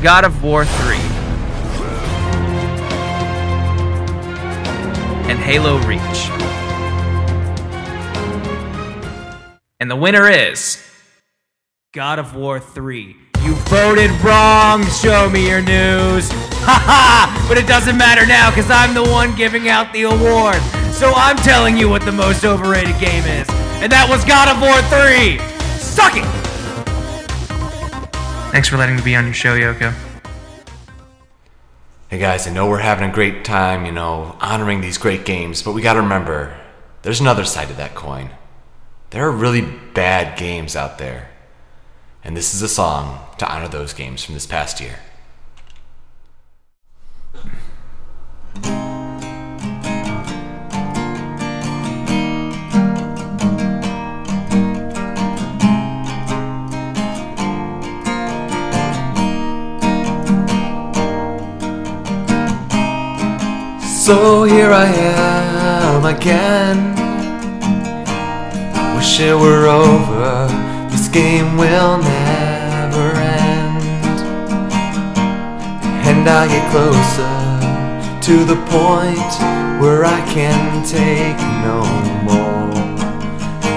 God of War 3, and Halo Reach. And the winner is God of War 3. You voted wrong, Show Me Your News. Haha! But it doesn't matter now because I'm the one giving out the award. So I'm telling you what the most overrated game is. And that was God of War 3. Suck it! Thanks for letting me be on your show, Yoko. Hey guys, I know we're having a great time, honoring these great games, but we gotta remember, there's another side to that coin. There are really bad games out there. And this is a song to honor those games from this past year. So here I am again. Wish it were over. This game will never end. And I get closer to the point where I can take no more.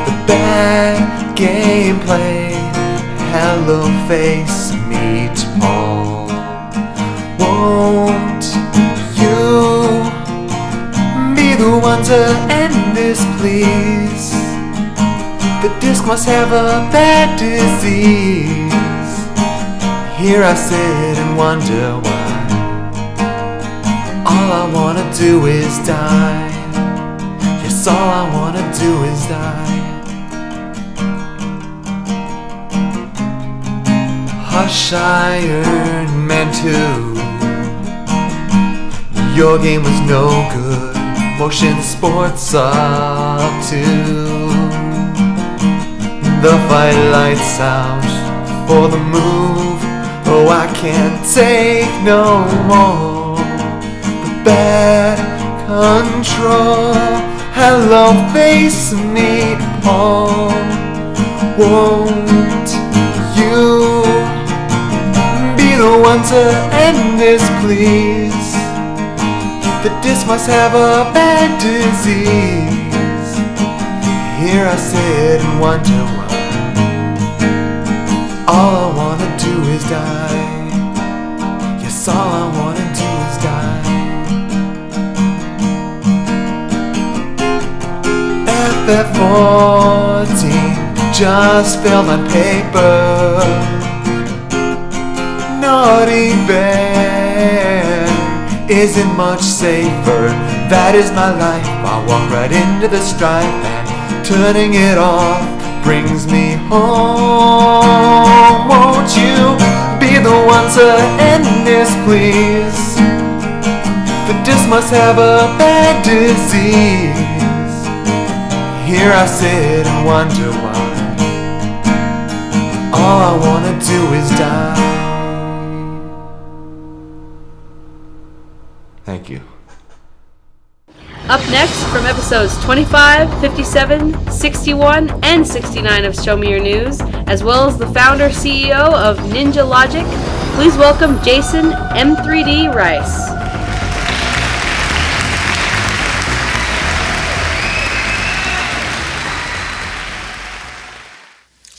The bad gameplay, hello face, meet Paul. Won't you be the one to end this, please? The disc must have a bad disease. Here I sit and wonder why. All I wanna do is die. Yes, all I wanna do is die. Hush, Iron Man 2. Your game was no good. Motion sports suck too. The fight lights out for the move. Oh, I can't take no more. The bad control. Hello, face me, Paul. Won't you one to end this, please. The disc must have a bad disease. Here I sit and wonder why. All I wanna do is die. Yes, all I wanna do is die. FF14 just failed on paper. Naughty bear isn't much safer. That is my life. I'll walk right into the strife, and turning it off brings me home. Won't you be the one to end this, please? The disc must have a bad disease. Here I sit and wonder why. All I wanna do is die. Thank you. Up next, from episodes 25, 57, 61, and 69 of Show Me Your News, as well as the founder CEO of Ninja Logic, please welcome Jason M3D Rice.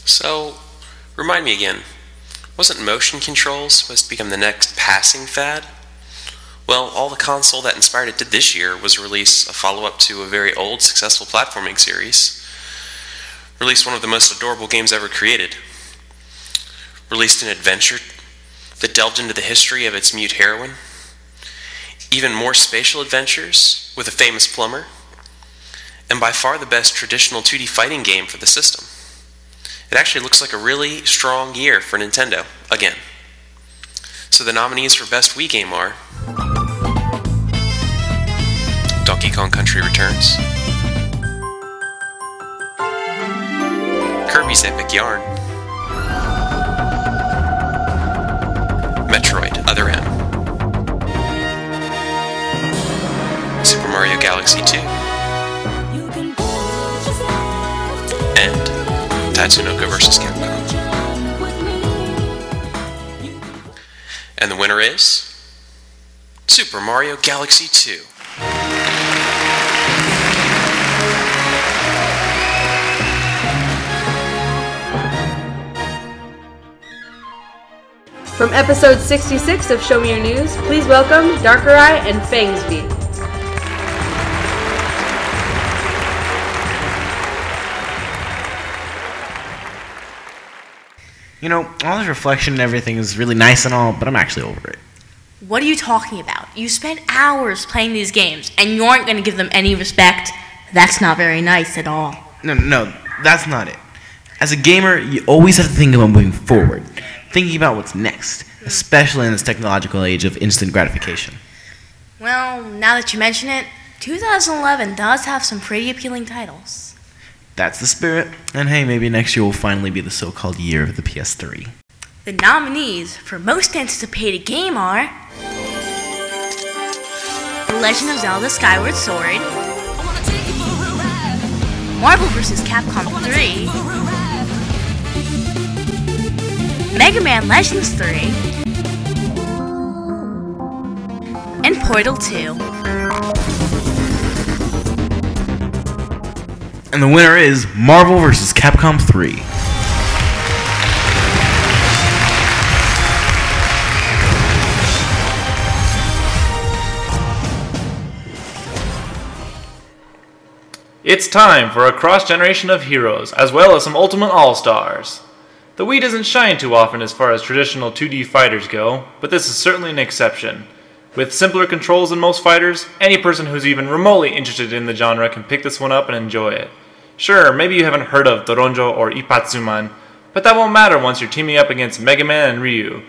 So, remind me again, wasn't motion control supposed to become the next passing fad? Well, all the console that inspired it did this year was release a follow-up to a very old, successful platforming series. Released one of the most adorable games ever created. Released an adventure that delved into the history of its mute heroine. Even more spatial adventures with a famous plumber. And by far the best traditional 2D fighting game for the system. It actually looks like a really strong year for Nintendo, again. So the nominees for Best Wii Game are Donkey Kong Country Returns, Kirby's Epic Yarn, Metroid Other M, Super Mario Galaxy 2, and Tatsunoko vs. Capcom. And the winner is Super Mario Galaxy 2. From episode 66 of Show Me Your News, please welcome Darker Eye and Fangsby. You know, all this reflection and everything is really nice and all, but I'm actually over it. What are you talking about? You spent hours playing these games, and you aren't going to give them any respect? That's not very nice at all. No, that's not it. As a gamer, you always have to think about moving forward, thinking about what's next, especially in this technological age of instant gratification. Well, now that you mention it, 2011 does have some pretty appealing titles. That's the spirit, and hey, maybe next year will finally be the so-called year of the PS3. The nominees for Most Anticipated Game are The Legend of Zelda Skyward Sword, Marvel vs. Capcom 3, Mega Man Legends 3, and Portal 2. And the winner is Marvel vs. Capcom 3. It's time for a cross-generation of heroes, as well as some Ultimate All-Stars. The Wii doesn't shine too often as far as traditional 2D fighters go, but this is certainly an exception. With simpler controls than most fighters, any person who's even remotely interested in the genre can pick this one up and enjoy it. Sure, maybe you haven't heard of Doronjo or Ippatsuman, but that won't matter once you're teaming up against Mega Man and Ryu.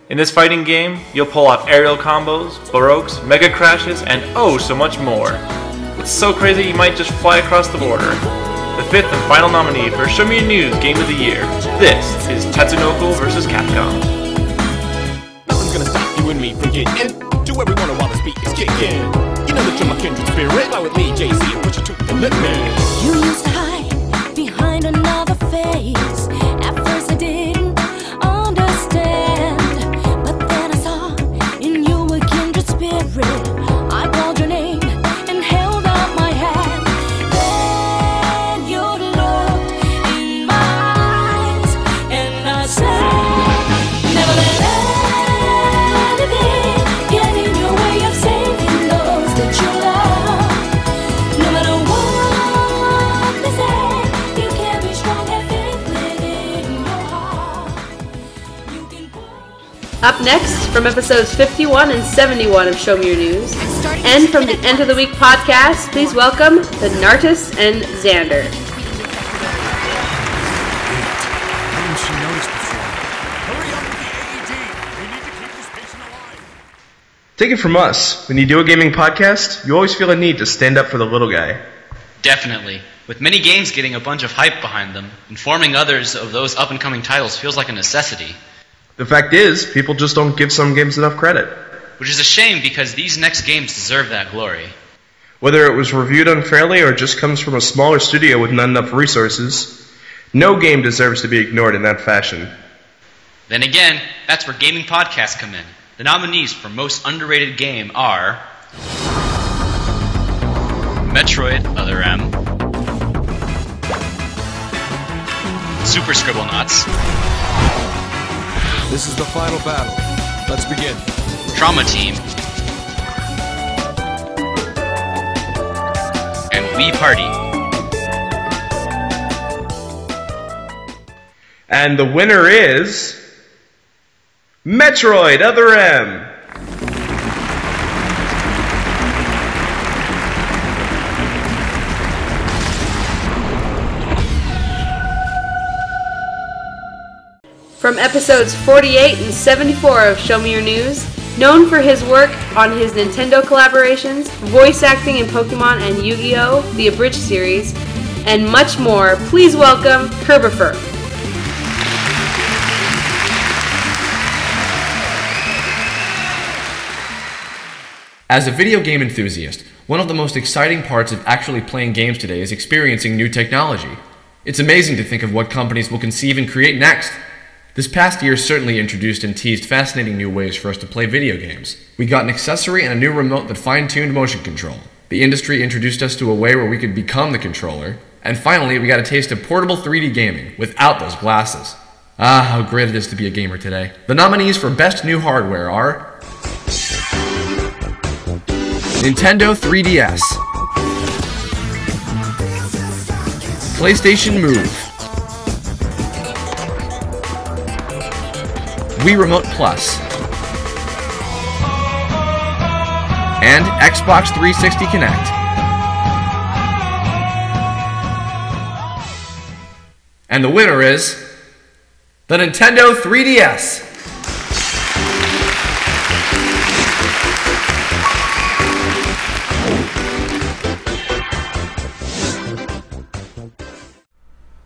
In this fighting game, you'll pull off aerial combos, baroques, mega crashes, and oh so much more. It's so crazy you might just fly across the border. The fifth and final nominee for Show Me Your News Game of the Year. This is Tatsunoko vs. Capcom. Nothing's gonna stop you and me from getting into every corner while this beat is kicking. You know that you're my kindred spirit. Fly with me, JC, and push you to the limit. You used to hide behind another face. At first I didn't understand, but Up next, from episodes 51 and 71 of Show Me Your News, and from the End of the Week podcast, please welcome the Nartis and Xander. Haven't she noticed before? Hurry up with the AED! We need to keep this patient alive! Take it from us, when you do a gaming podcast, you always feel a need to stand up for the little guy. Definitely. With many games getting a bunch of hype behind them, informing others of those up-and-coming titles feels like a necessity. The fact is, people just don't give some games enough credit. Which is a shame because these next games deserve that glory. Whether it was reviewed unfairly or just comes from a smaller studio with not enough resources, no game deserves to be ignored in that fashion. Then again, that's where gaming podcasts come in. The nominees for most underrated game are Metroid Other M, Super Scribblenauts, This is the final battle. Let's begin. Trauma Team, and Wii Party. And the winner is Metroid Other M. From episodes 48 and 74 of Show Me Your News, known for his work on his Nintendo collaborations, voice acting in Pokemon and Yu-Gi-Oh!, the Abridged series, and much more, please welcome Herbifer. As a video game enthusiast, one of the most exciting parts of actually playing games today is experiencing new technology. It's amazing to think of what companies will conceive and create next. This past year certainly introduced and teased fascinating new ways for us to play video games. We got an accessory and a new remote that fine-tuned motion control. The industry introduced us to a way where we could become the controller. And finally, we got a taste of portable 3D gaming without those glasses. Ah, how great it is to be a gamer today. The nominees for Best New Hardware are Nintendo 3DS, PlayStation Move, Wii Remote Plus, and Xbox 360 Kinect. And the winner is the Nintendo 3DS.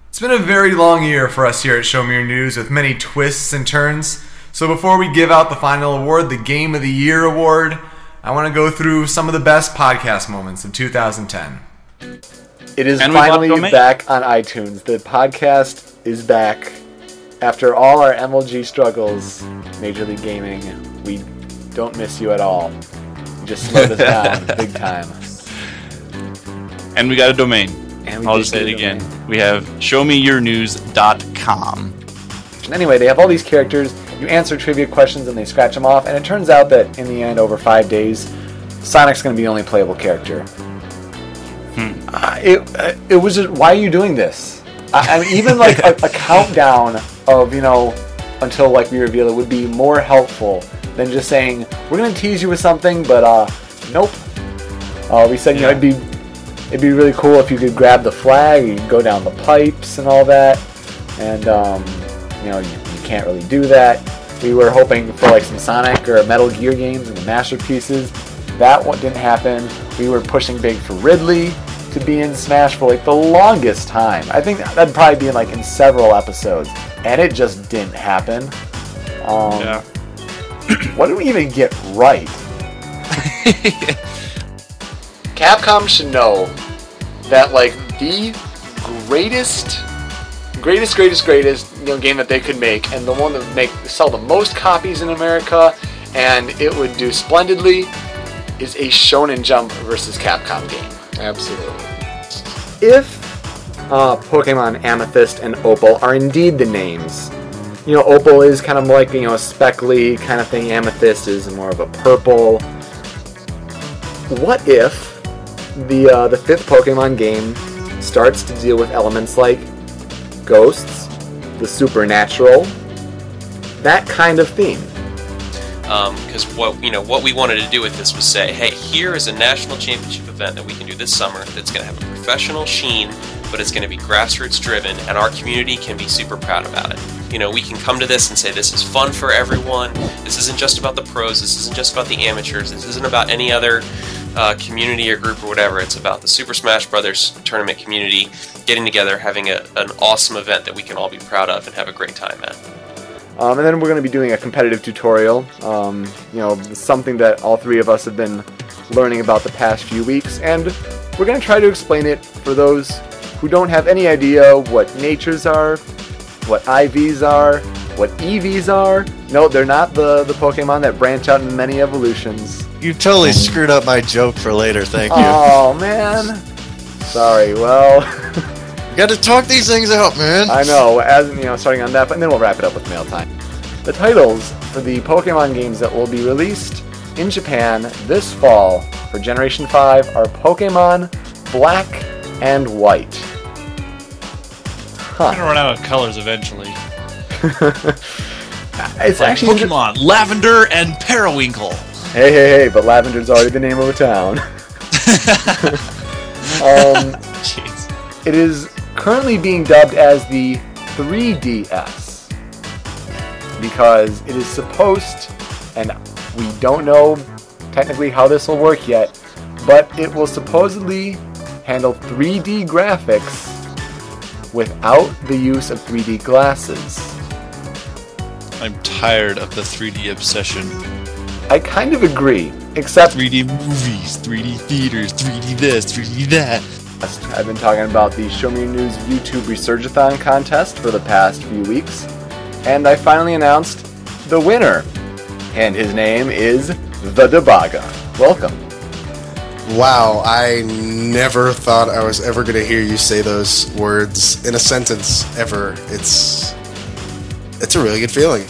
It's been a very long year for us here at Show Me Your News with many twists and turns. So before we give out the final award, the Game of the Year award, I want to go through some of the best podcast moments of 2010. It is finally back on iTunes. The podcast is back. After all our MLG struggles, Major League Gaming, we don't miss you at all. You just slowed us down big time. And we got a domain. I'll just say it domain. again. We have showmeyournews.com. Anyway, they have all these characters. You answer trivia questions and they scratch them off. And it turns out that in the end, over 5 days, Sonic's going to be the only playable character. It was just, why are you doing this? I mean, even like a countdown of, you know, until like we reveal it would be more helpful than just saying, we're going to tease you with something, but nope. We said, you know, it'd be really cool if you could grab the flag, you could go down the pipes and all that. And, you know, you can't really do that. We were hoping for like some Sonic or Metal Gear games and the masterpieces. That one didn't happen. We were pushing big for Ridley to be in Smash for like the longest time. I think that'd probably be in several episodes, and it just didn't happen. What did we even get right? Capcom should know that like the greatest game that they could make, and the one that would sell the most copies in America, and it would do splendidly, is a Shonen Jump versus Capcom game. Absolutely. If Pokemon Amethyst and Opal are indeed the names, you know, Opal is kind of like, you know, a speckly kind of thing. Amethyst is more of a purple. What if the fifth Pokemon game starts to deal with elements like ghosts, the supernatural, that kind of theme? because what we wanted to do with this was say, hey, here is a national championship event that we can do this summer that's going to have a professional sheen, but it's going to be grassroots driven, and our community can be super proud about it. We can come to this and say this is fun for everyone. This isn't just about the pros. This isn't just about the amateurs. This isn't about any other community or group or whatever. It's about the Super Smash Brothers tournament community getting together, having an awesome event that we can all be proud of and have a great time at. And then we're going to be doing a competitive tutorial, something that all three of us have been learning about the past few weeks, and we're going to try to explain it for those who don't have any idea what natures are, what IVs are, what EVs are. No, they're not the Pokemon that branch out in many evolutions. You totally screwed up my joke for later, thank you. Oh, man. Sorry, well... You got to talk these things out, man. I know, starting on that, and then we'll wrap it up with mail time. The titles for the Pokemon games that will be released in Japan this fall for Generation 5 are Pokemon Black and White. We're gonna run out of colors eventually. It's like actually Pokemon Lavender and Periwinkle. Hey, but Lavender's already the name of a town. It is currently being dubbed as the 3DS because it is supposed, and we don't know technically how this will work yet, but it will supposedly handle 3D graphics without the use of 3D glasses. I'm tired of the 3D obsession. I kind of agree, except 3D movies, 3D theaters, 3D this, 3D that. I've been talking about the Show Me Your News YouTube Resurgathon contest for the past few weeks, and I finally announced the winner, and his name is The Debaga. Welcome. Wow, I never thought I was ever going to hear you say those words in a sentence, ever. It's a really good feeling.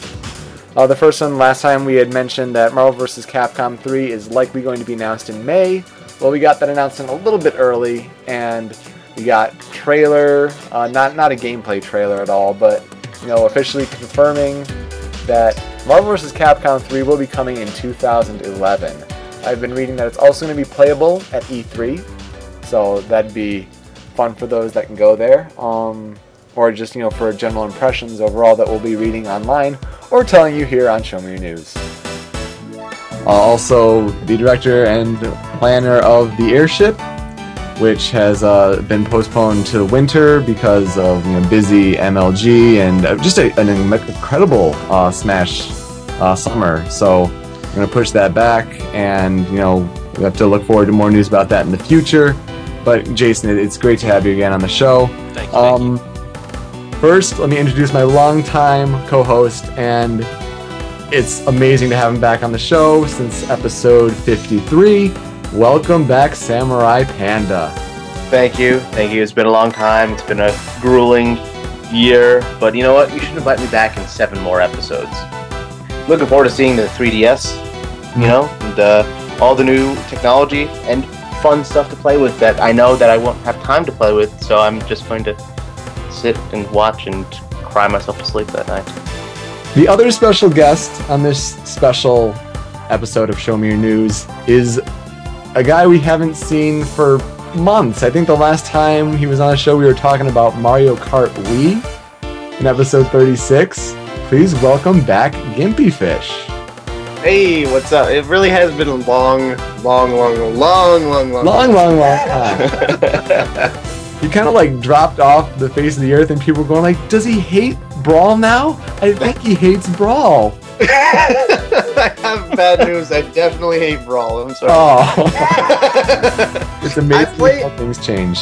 The first one, last time we had mentioned that Marvel vs. Capcom 3 is likely going to be announced in May. Well, we got that announcement a little bit early, and we got trailer, not a gameplay trailer at all, but officially confirming that Marvel vs. Capcom 3 will be coming in 2011. I've been reading that it's also going to be playable at E3, so that'd be fun for those that can go there, or just for general impressions overall that we'll be reading online or telling you here on Show Me Your News. Also, the director and planner of the airship, which has been postponed to winter because of busy MLG and just an incredible Smash summer. So we're going to push that back, and we have to look forward to more news about that in the future. But Jason, it's great to have you again on the show. Thank you. First, let me introduce my longtime co-host, and it's amazing to have him back on the show since episode 53. Welcome back, Samurai Panda. Thank you. It's been a long time. It's been a grueling year, but you know what? You should invite me back in 7 more episodes. Looking forward to seeing the 3DS, and all the new technology and fun stuff to play with that I know that I won't have time to play with, so I'm just going to sit and watch and cry myself to sleep that night. The other special guest on this special episode of Show Me Your News is a guy we haven't seen for months. I think the last time he was on the show we were talking about Mario Kart Wii in episode 36. Please welcome back Gimpy Fish. Hey, what's up? It really has been a long time. He kind of dropped off the face of the earth, and people were going does he hate Brawl now? I think he hates Brawl. I have bad news. I definitely hate Brawl. I'm sorry. Oh. It's amazing how things change.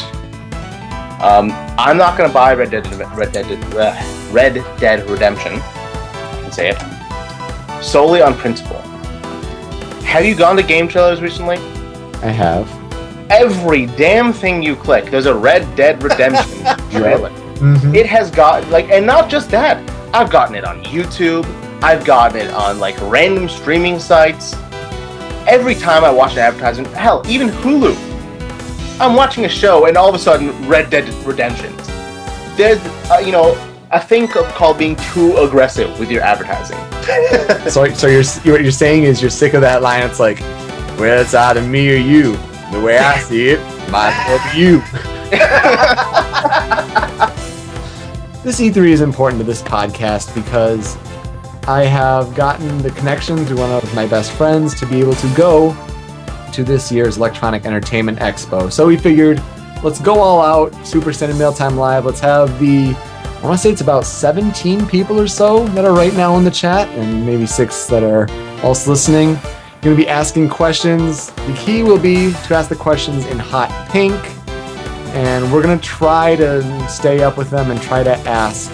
I'm not gonna buy Red Dead Redemption. I can say it solely on principle. Have you gone to game trailers recently? I have. Every damn thing you click, there's a Red Dead Redemption trailer. Mm-hmm. It has got and not just that. I've gotten it on YouTube. I've gotten it on random streaming sites. Every time I watch an advertisement, hell, even Hulu. I'm watching a show and all of a sudden Red Dead Redemption. There's, a thing called being too aggressive with your advertising. So what you're saying is you're sick of that line. It's like, well, it's either me or you. The way I see it, might as well be you. This E3 is important to this podcast because I have gotten the connection through one of my best friends to be able to go to this year's Electronic Entertainment Expo. So we figured, let's go all out, Super Standard Mail Time Live. Let's have I want to say it's about 17 people or so that are right now in the chat, and maybe 6 that are also listening. Going to be asking questions. The key will be to ask the questions in hot pink, and we're going to try to stay up with them and try to ask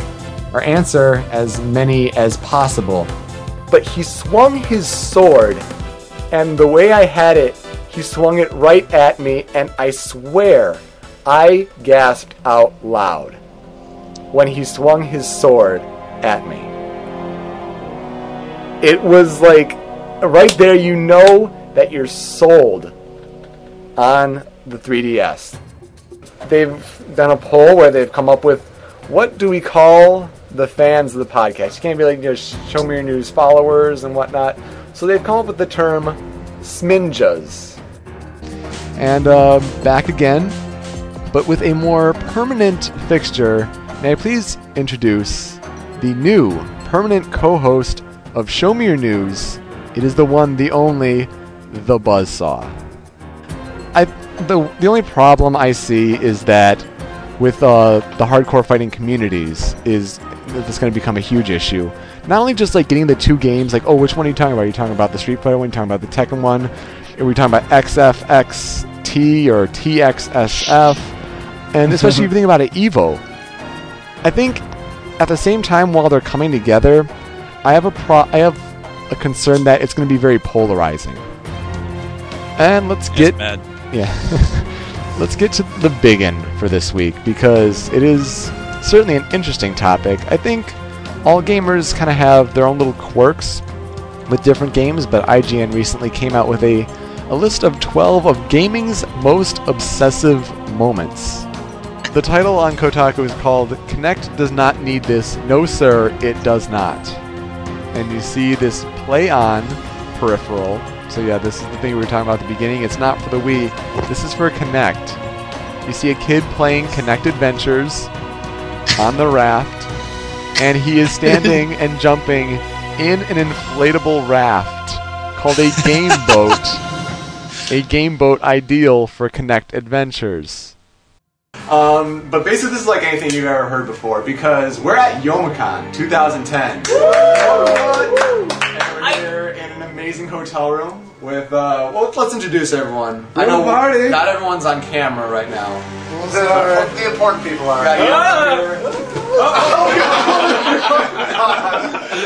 or answer as many as possible. But he swung his sword, and the way I had it, he swung it right at me, and I swear I gasped out loud when he swung his sword at me. It was like, right there you know that you're sold on the 3DS. They've done a poll where they've come up with, what do we call the fans of the podcast? You can't be like, show me your news followers and whatnot. So they've come up with the term SMYNjas. And back again, but with a more permanent fixture. May I please introduce the new permanent co-host of Show Me Your News. It is the one, the only, the Buzzsaw. The only problem I see is that with the hardcore fighting communities is this going to become a huge issue. Not only just like getting the two games, like, oh, which one are you talking about? Are you talking about the Street Fighter one? Are you talking about the Tekken one? Are we talking about XFXT or TXSF? And especially if you think about it, EVO. I think at the same time, while they're coming together, I have a concern that it's going to be very polarizing. And let's get let's get to the big end for this week, because it is certainly an interesting topic. I think all gamers kind of have their own little quirks with different games, but IGN recently came out with a list of 12 of gaming's most obsessive moments. The title on Kotaku is called Kinect Does Not Need This. No, sir, it does not. And you see this play on peripheral. So yeah, this is the thing we were talking about at the beginning. It's not for the Wii. This is for Kinect. You see a kid playing Kinect Adventures on the raft, and he is standing and jumping in an inflatable raft called a game boat. A game boat ideal for Kinect Adventures. But basically this is like anything you've ever heard before, because we're at Youmacon 2010. And we're here in an amazing hotel room with, well, let's introduce everyone. I know not everyone's on camera right now. The important people are.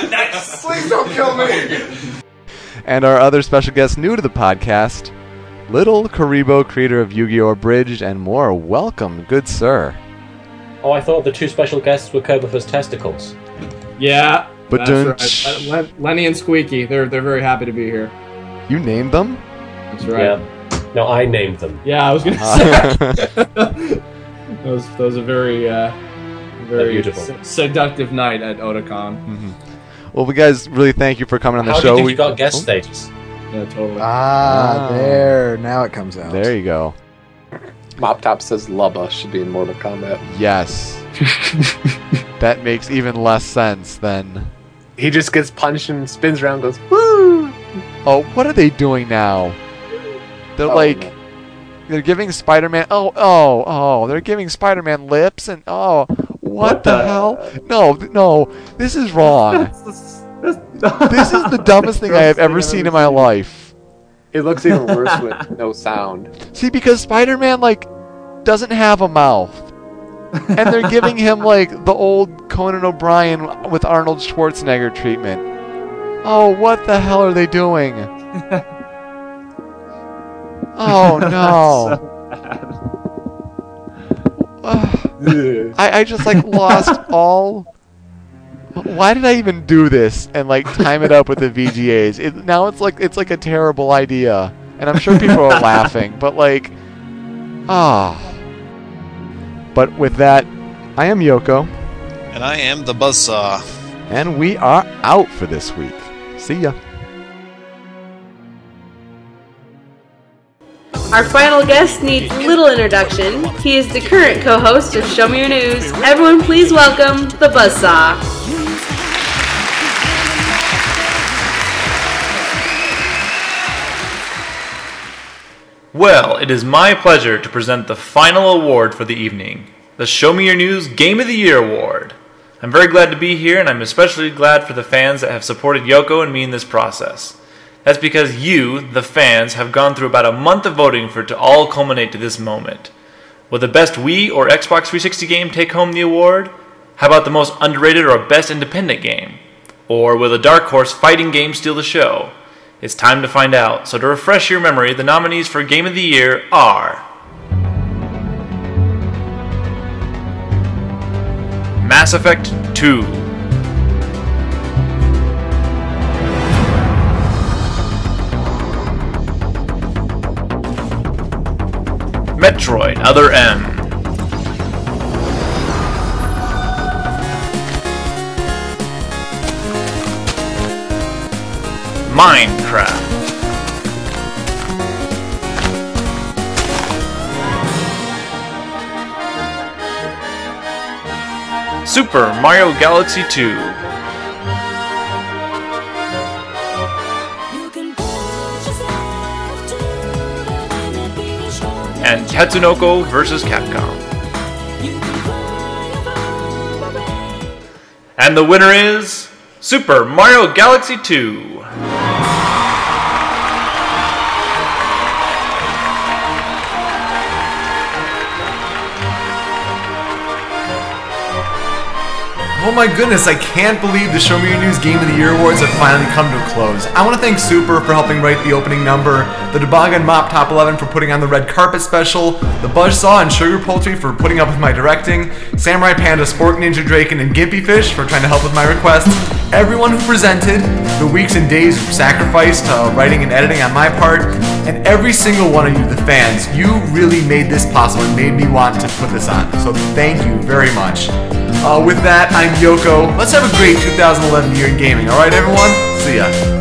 Nice. Please don't kill me. And our other special guest new to the podcast, Little Karibo, creator of Yu-Gi-Oh! Abridged and more. Welcome, good sir. Oh, I thought the two special guests were Kobafa's testicles. Yeah, but that's right. Lenny and Squeaky, they're very happy to be here. You named them? That's right. Yeah. No, I named them. Yeah, I was gonna say. those are very beautiful. Seductive night at Otakon. Mm-hmm. Well, we guys really thank you for coming on the How show. do you think you got guest status? Yeah, totally. There. Now it comes out. There you go. Mop Top says Lubba should be in Mortal Kombat. Yes. That makes even less sense than... He just gets punched and spins around and goes, woo! Oh, what are they doing now? They're they're giving Spider-Man... they're giving Spider-Man lips and... what the hell? No, this is wrong. This is the dumbest thing I have ever seen in my life. It looks even worse with no sound. See, because Spider-Man, doesn't have a mouth. And they're giving him, the old Conan O'Brien with Arnold Schwarzenegger treatment. Oh, what the hell are they doing? Oh, no. I just, lost all... Why did I even do this and time it up with the VGAs? Now it's like a terrible idea, and I'm sure people are laughing. But But with that, I am Yoko, And I am the Buzzsaw. And we are out for this week. See ya. Our final guest needs little introduction. He is the current co-host of Show Me Your News. Everyone please welcome the Buzzsaw. Well, it is my pleasure to present the final award for the evening, the Show Me Your News Game of the Year Award. I'm very glad to be here, and I'm especially glad for the fans that have supported Yoko and me in this process. That's because you, the fans, have gone through about a month of voting for it to all culminate to this moment. Will the best Wii or Xbox 360 game take home the award? How about the most underrated or best independent game? Or will the dark horse fighting game steal the show? It's time to find out, so to refresh your memory, the nominees for Game of the Year are Mass Effect 2, Metroid Other M, Minecraft, Super Mario Galaxy 2, and Tatsunoko vs. Capcom. And the winner is Super Mario Galaxy 2. Oh my goodness, I can't believe the Show Me Your News Game of the Year Awards have finally come to a close. I want to thank Super for helping write the opening number, the Toboggan Mop Top 11 for putting on the red carpet special, the Buzzsaw and Sugar Poultry for putting up with my directing, Samurai Panda, Sport Ninja Draken, and Gimpy Fish for trying to help with my requests, everyone who presented, the weeks and days sacrificed to writing and editing on my part, and every single one of you, the fans. You really made this possible and made me want to put this on. So thank you very much. With that, I'm Yoko. Let's have a great 2011 year in gaming. Alright, everyone? See ya.